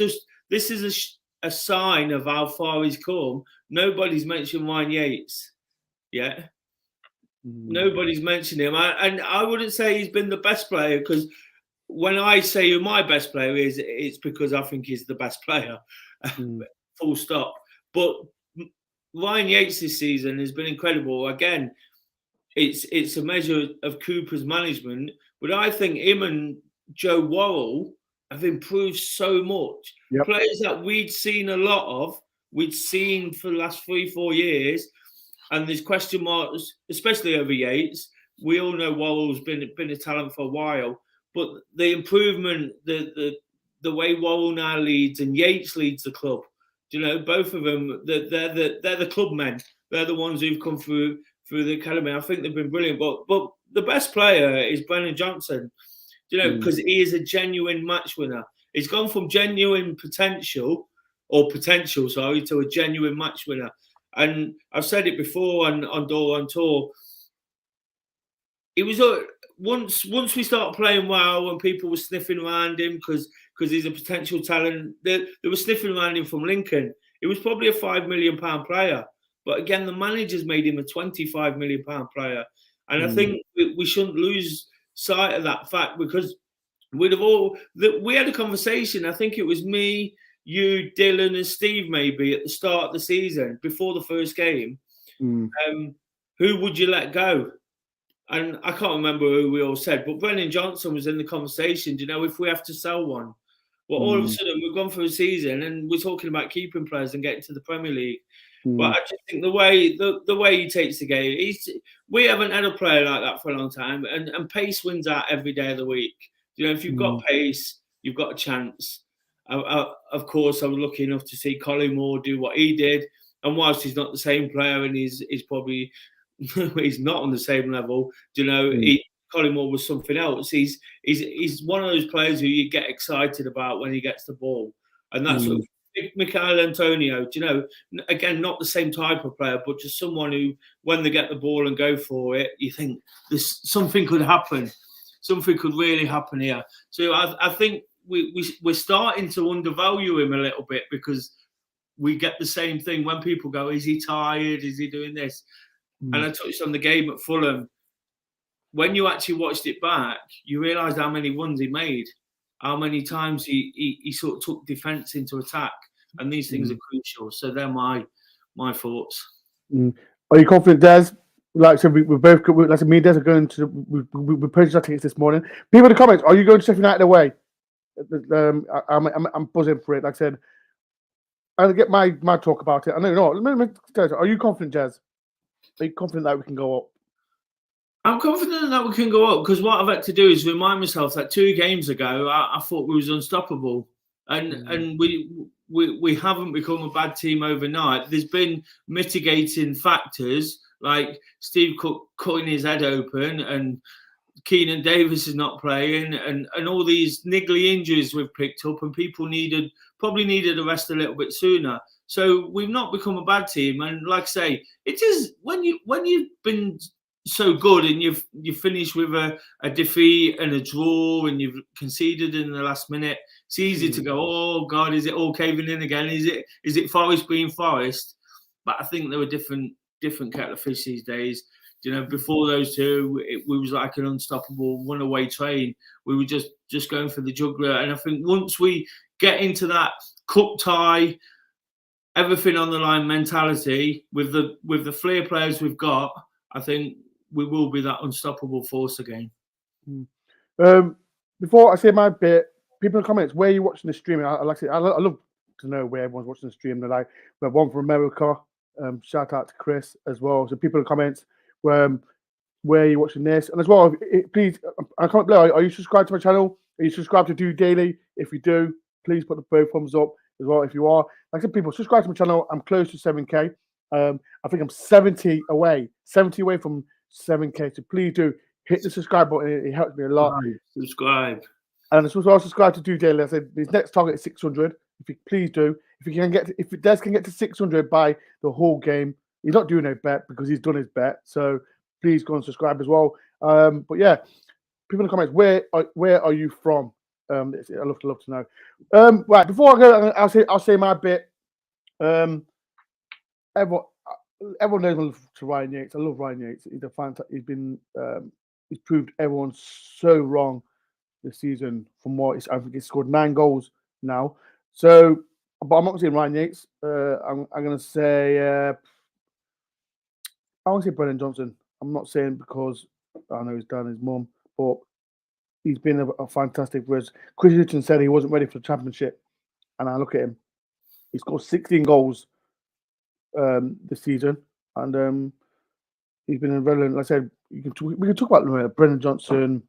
is a sign of how far he's come. Nobody's mentioned Ryan Yates yet. Nobody's mentioned him, and I wouldn't say he's been the best player, because when I say who my best player is, it's because I think he's the best player. Full stop. But Ryan Yates this season has been incredible. Again, it's a measure of Cooper's management, but I think him and Joe Worrell have improved so much. Players that we'd seen a lot of, we'd seen for the last 3-4 years, and there's question marks, especially over Yates. We all know Worrell's been a talent for a while, but the improvement, the way Worrell now leads and Yates leads the club, you know, both of them, they're the club men. They're the ones who've come through the academy. I think they've been brilliant. But the best player is Brennan Johnson, you know, because he is a genuine match winner. He's gone from genuine potential to a genuine match winner. And I've said it before on DoreOnTour. it was once we started playing well and people were sniffing around him because he's a potential talent. They were sniffing around him from Lincoln. It was probably a £5 million player, but again, the managers made him a £25 million player, and I think we shouldn't lose sight of that fact because we had a conversation. I think it was me, you, Dylan, and Steve maybe at the start of the season before the first game. Who would you let go? And I can't remember who we all said, but Brennan Johnson was in the conversation. You know, if we have to sell one, well, all of a sudden we've gone through a season and we're talking about keeping players and getting to the Premier League. But I just think the way he takes the game, we haven't had a player like that for a long time, and pace wins out every day of the week. You know, if you've got pace, you've got a chance. Of course, I was lucky enough to see Colin Moore do what he did, and whilst he's not the same player and he's probably he's not on the same level, you know, Colin Moore was something else. He's one of those players who you get excited about when he gets the ball, and that's what Michail Antonio. You know, again, not the same type of player, but just someone who, when they get the ball and go for it, you think something could happen, something could really happen here. So I think we're starting to undervalue him a little bit because we get the same thing when people go, "Is he tired? Is he doing this?" And I touched on the game at Fulham. When you actually watched it back, you realised how many runs he made, how many times he sort of took defence into attack, and these things are crucial. So they're my thoughts. Are you confident, Des? Like, so we're both, like, me and Des are going to. We purchased our tickets this morning. People in the comments, are you going to Sheffield United away? I'm buzzing for it. Like I said, I'll get my talk about it. I know you're not. Are you confident, Des? Are you confident that we can go up? I'm confident that we can go up because what I've had to do is remind myself that 2 games ago I thought we was unstoppable, and we haven't become a bad team overnight. There's been mitigating factors like Steve Cook cutting his head open, and Keenan Davis is not playing, and all these niggly injuries we've picked up, and people probably needed a rest a little bit sooner. So we've not become a bad team, and like I say, it is when you've been so good and you've finished with a defeat and a draw and you've conceded in the last minute, it's easy to go, oh God, is it all caving in again? Is it Forest being Forest? But I think there were different kettle of fish these days. You know, before those two, we was like an unstoppable runaway train. We were just going for the jugular. And I think once we get into that cup tie, everything on the line mentality with the flair players we've got, I think we will be that unstoppable force again. Before I say my bit, people in the comments, where are you watching the stream? I love to know where everyone's watching the stream. They're like, we have one from America. Shout out to Chris as well. So people in the comments, where are you watching this? And as well, please, I comment below. Are you subscribed to my channel? Are you subscribed to Do Daily? If you do, please put the both thumbs up as well. If you are, like I said, people, subscribe to my channel. I'm close to 7K. I think I'm 70 away from 7K. So please do hit the subscribe button. It helps me a lot. Subscribe. And as well, subscribe to Do Daily. I said his next target is 600. If you please do, if Des can get to 600 by the whole game, he's not doing a bet because he's done his bet. So please go and subscribe as well. But yeah, people in the comments, where are you from? I'd love to know. Right, before I go, I'll say my bit. Everyone knows I love Ryan Yates. I love Ryan Yates. He's a fantastic. He's proved everyone so wrong this season. From what I think he's scored 9 goals now. So, but I'm not going to say Ryan Yates. I'm going to say I want to say Brennan Johnson. I'm not saying because I know his dad and his mum, but he's been a fantastic. Whereas Chris Hitchens said he wasn't ready for the championship, and I look at him. He scored 16 goals this season, and he's been irrelevant. Like I said, we can talk about Brennan Johnson.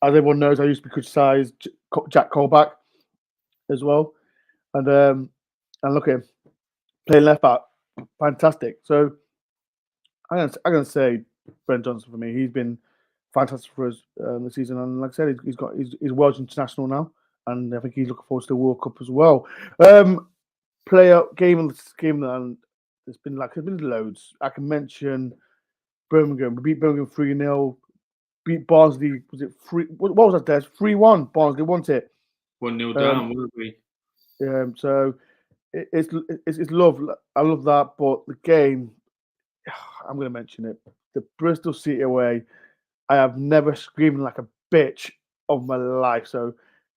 As everyone knows, I used to be criticised Jack Colback as well, and look at him playing left back, fantastic. So I'm gonna say Brennan Johnson for me. He's been fantastic for us this season, and like I said, he's Welsh international now, and I think he's looking forward to the World Cup as well. Player game, and there's been loads. I can mention Birmingham. We beat Birmingham 3-0. Beat Barnsley. Was it 3? What was that, Des? 3-1. Barnsley won it. 1-0 down, weren't we? So it's love. I love that. But the game, I'm going to mention it. The Bristol City away. I have never screamed like a bitch of my life. So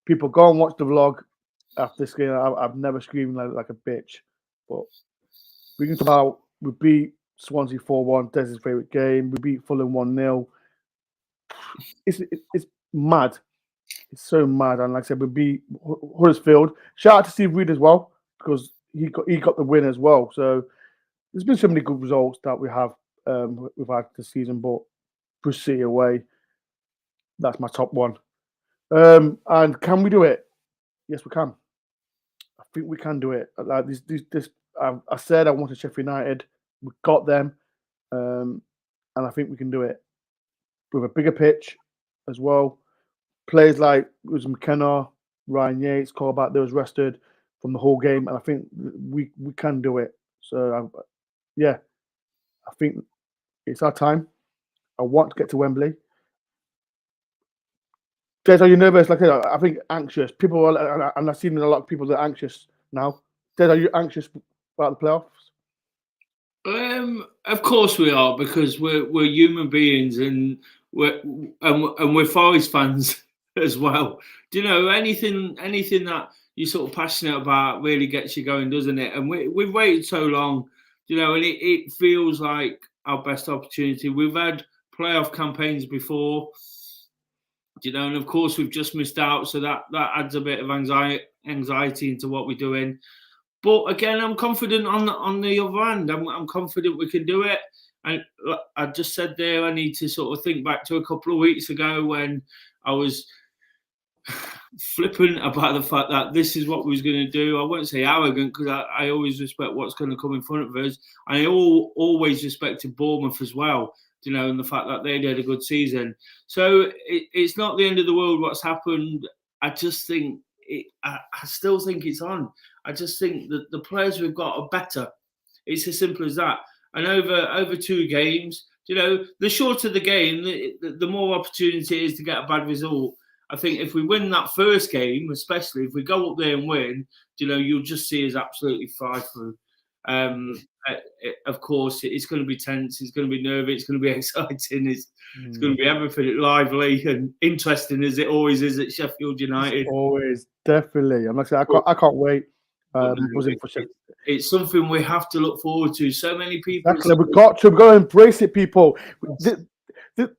people go and watch the vlog after this game. I've never screamed like a bitch. But we can talk about, we beat Swansea 4-1, Des's favourite game. We beat Fulham 1-0. It's mad. It's so mad. And like I said, we beat Huddersfield. Shout out to Steve Reed as well, because he got the win as well. So there's been so many good results that we've had this season. But Bristol City away, that's my top one. And can we do it? Yes, we can. I think we can do it. Like this. I said I wanted Sheffield United. We got them, and I think we can do it with a bigger pitch as well. Players like McKenna, Ryan Yates, Colback, they was rested from the whole game, and I think we can do it. So I think it's our time. I want to get to Wembley. Des, are you nervous? Like I think anxious. People are, and I've seen a lot of people that are anxious now. Des, are you anxious about the playoffs? Of course we are, because we're human beings, and we're Forest fans as well. Do you know, anything that you're sort of passionate about really gets you going, doesn't it? And we've waited so long, you know, and it feels like our best opportunity. We've had playoff campaigns before, you know, and of course we've just missed out, so that adds a bit of anxiety into what we're doing. But again, I'm confident on the other hand. I'm confident we can do it. And I just said there, I need to sort of think back to a couple of weeks ago when I was flippant about the fact that this is what we was going to do. I won't say arrogant, because I always respect what's going to come in front of us. And I always respected Bournemouth as well, you know, and the fact that they did a good season. So it's not the end of the world what's happened. I just think, I still think it's on. I just think that the players we've got are better. It's as simple as that. And over 2 games, you know, the shorter the game, the more opportunity it is to get a bad result. I think if we win that first game, especially if we go up there and win, you know, you'll just see us absolutely fly through. Of course, it's going to be tense. It's going to be nervous. It's going to be exciting. It's going to be everything lively and interesting, as it always is at Sheffield United. It's always, definitely. I'm like I saying, I can't wait. It's something we have to look forward to. So many people. Exactly. We've got to embrace it, people.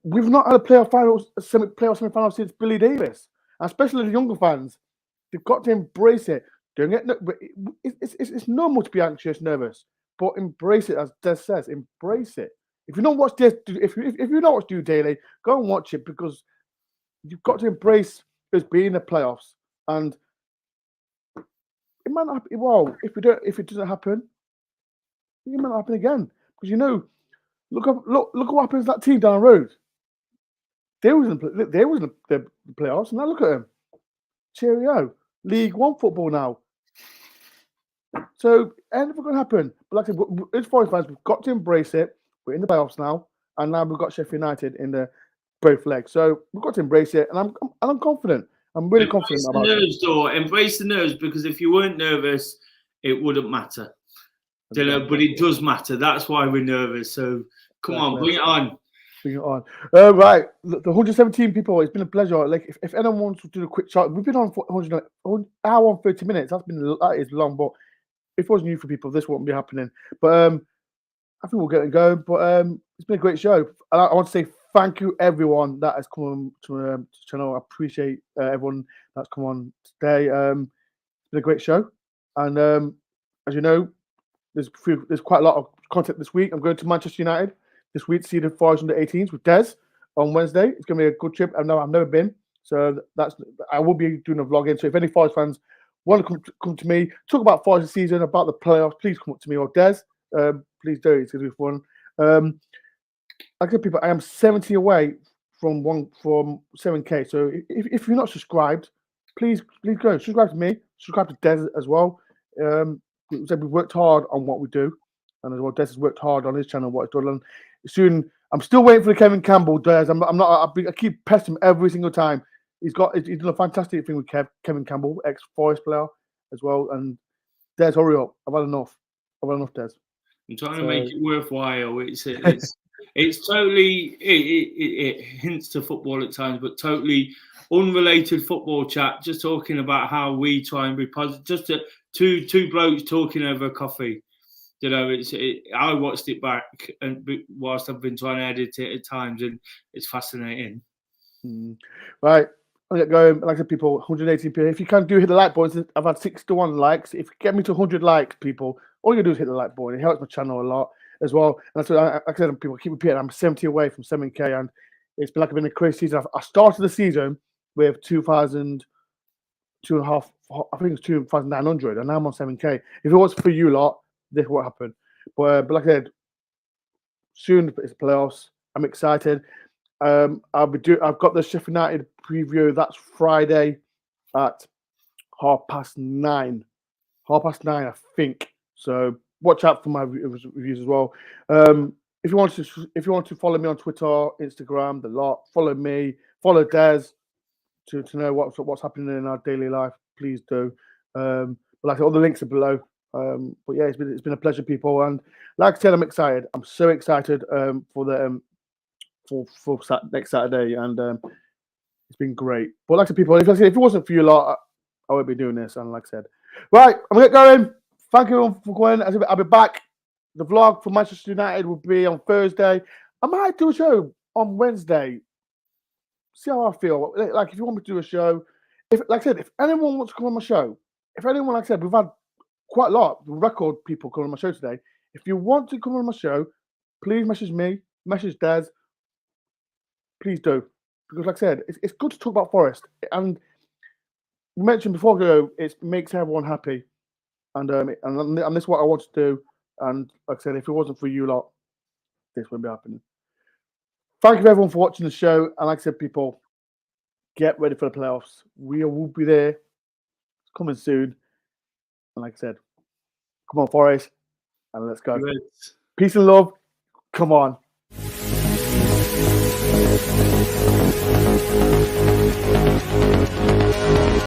We've not had a playoff semi-final since Billy Davis, and especially the younger fans. They've got to embrace it. It's normal to be anxious, nervous, but embrace it, as Des says. Embrace it. If you don't watch this, if you don't watch Do Daily, go and watch it, because you've got to embrace us being in the playoffs. And it might not happen. Well, if it doesn't happen, it might not happen again. Because you know, look what happens to that team down the road. They was in the playoffs, and now look at them. Cheerio. League One football now. So anything can happen. But like I said, as Forest fans, we've got to embrace it. We're in the playoffs now, and now we've got Sheffield United in the both legs. So we've got to embrace it, and I'm confident. I'm really confident about it. Embrace the nerves, because if you weren't nervous, it wouldn't matter. You know, but it does matter. That's why we're nervous. So come on, bring it on. Bring it on. Right, the 117 people. It's been a pleasure. Like, if anyone wants to do a quick shot, we've been on for 100 hour and 30 minutes. That is long, but if it was new for people, this wouldn't be happening. But I think we'll get it going. But it's been a great show. And I want to say thank you, everyone that has come to the channel. I appreciate everyone that's come on today. It's been a great show. And as you know, there's quite a lot of content this week. I'm going to Manchester United this week to see the Forest under-18s with Des on Wednesday. It's going to be a good trip. I've never been. So I will be doing a vlog in. So if any Forest fans want to come to me, talk about Forest season, about the playoffs, please come up to me, or Des. Please do. It's going to be fun. Like I said, people, I am 70 away from 7K. So if you're not subscribed, please go subscribe to me. Subscribe to Des as well. We've worked hard on what we do, and as well, Des has worked hard on his channel, what he's done. And soon I'm still waiting for the Kevin Campbell days. I'm not. I keep pestering him every single time. He's done a fantastic thing with Kevin Campbell, ex-Forest player as well. And Des, hurry up! I've had enough. Des. I'm trying to make it worthwhile. It's totally it hints to football at times, but totally unrelated football chat. Just talking about how we try and be positive. Just two blokes talking over coffee. You know, I watched it back, and whilst I've been trying to edit it at times, and it's fascinating. Right, I'll get going. Like I said, people, 180p. If you can hit the like button. I've had 61 likes. If you get me to 100 likes, people, all you do is hit the like button. It helps my channel a lot as well. And that's what like I said, people keep repeating. I'm 70 away from 7K, and it's been a crazy season. I started the season with 2,000, 2.5. I think it's 2,900, and now I'm on 7K. If it wasn't for you lot, this would happen. But like I said, soon it's playoffs. I'm excited. I've got the Sheffield United preview. That's Friday at 9:30. 9:30, I think. So watch out for my reviews as well. If you want to follow me on Twitter, Instagram, the lot, follow me, follow Des to know what's happening in our daily life. Please do. But like I said, all the links are below. But yeah, it's been a pleasure, people. And like I said, I'm excited. I'm so excited for the for next Saturday, and it's been great. But like I said, people, if it wasn't for you lot, I won't be doing this. And like I said, right, I'm gonna get going. Thank you all for going. I'll be back. The vlog for Manchester United will be on Thursday. I might do a show on Wednesday. See how I feel. Like if you want me to do a show, if anyone wants to come on my show, if anyone, like I said, we've had quite a lot of record people come on my show today. If you want to come on my show, please message me, message Des. Please do, because like I said, it's good to talk about Forest. And we mentioned before, it makes everyone happy, and this is what I want to do. And like I said, if it wasn't for you lot, this wouldn't be happening. Thank you everyone for watching the show, and like I said, people, get ready for the playoffs. We will be there. It's coming soon. And like I said, come on, Forest, and let's go. Great. Peace and love. Come on.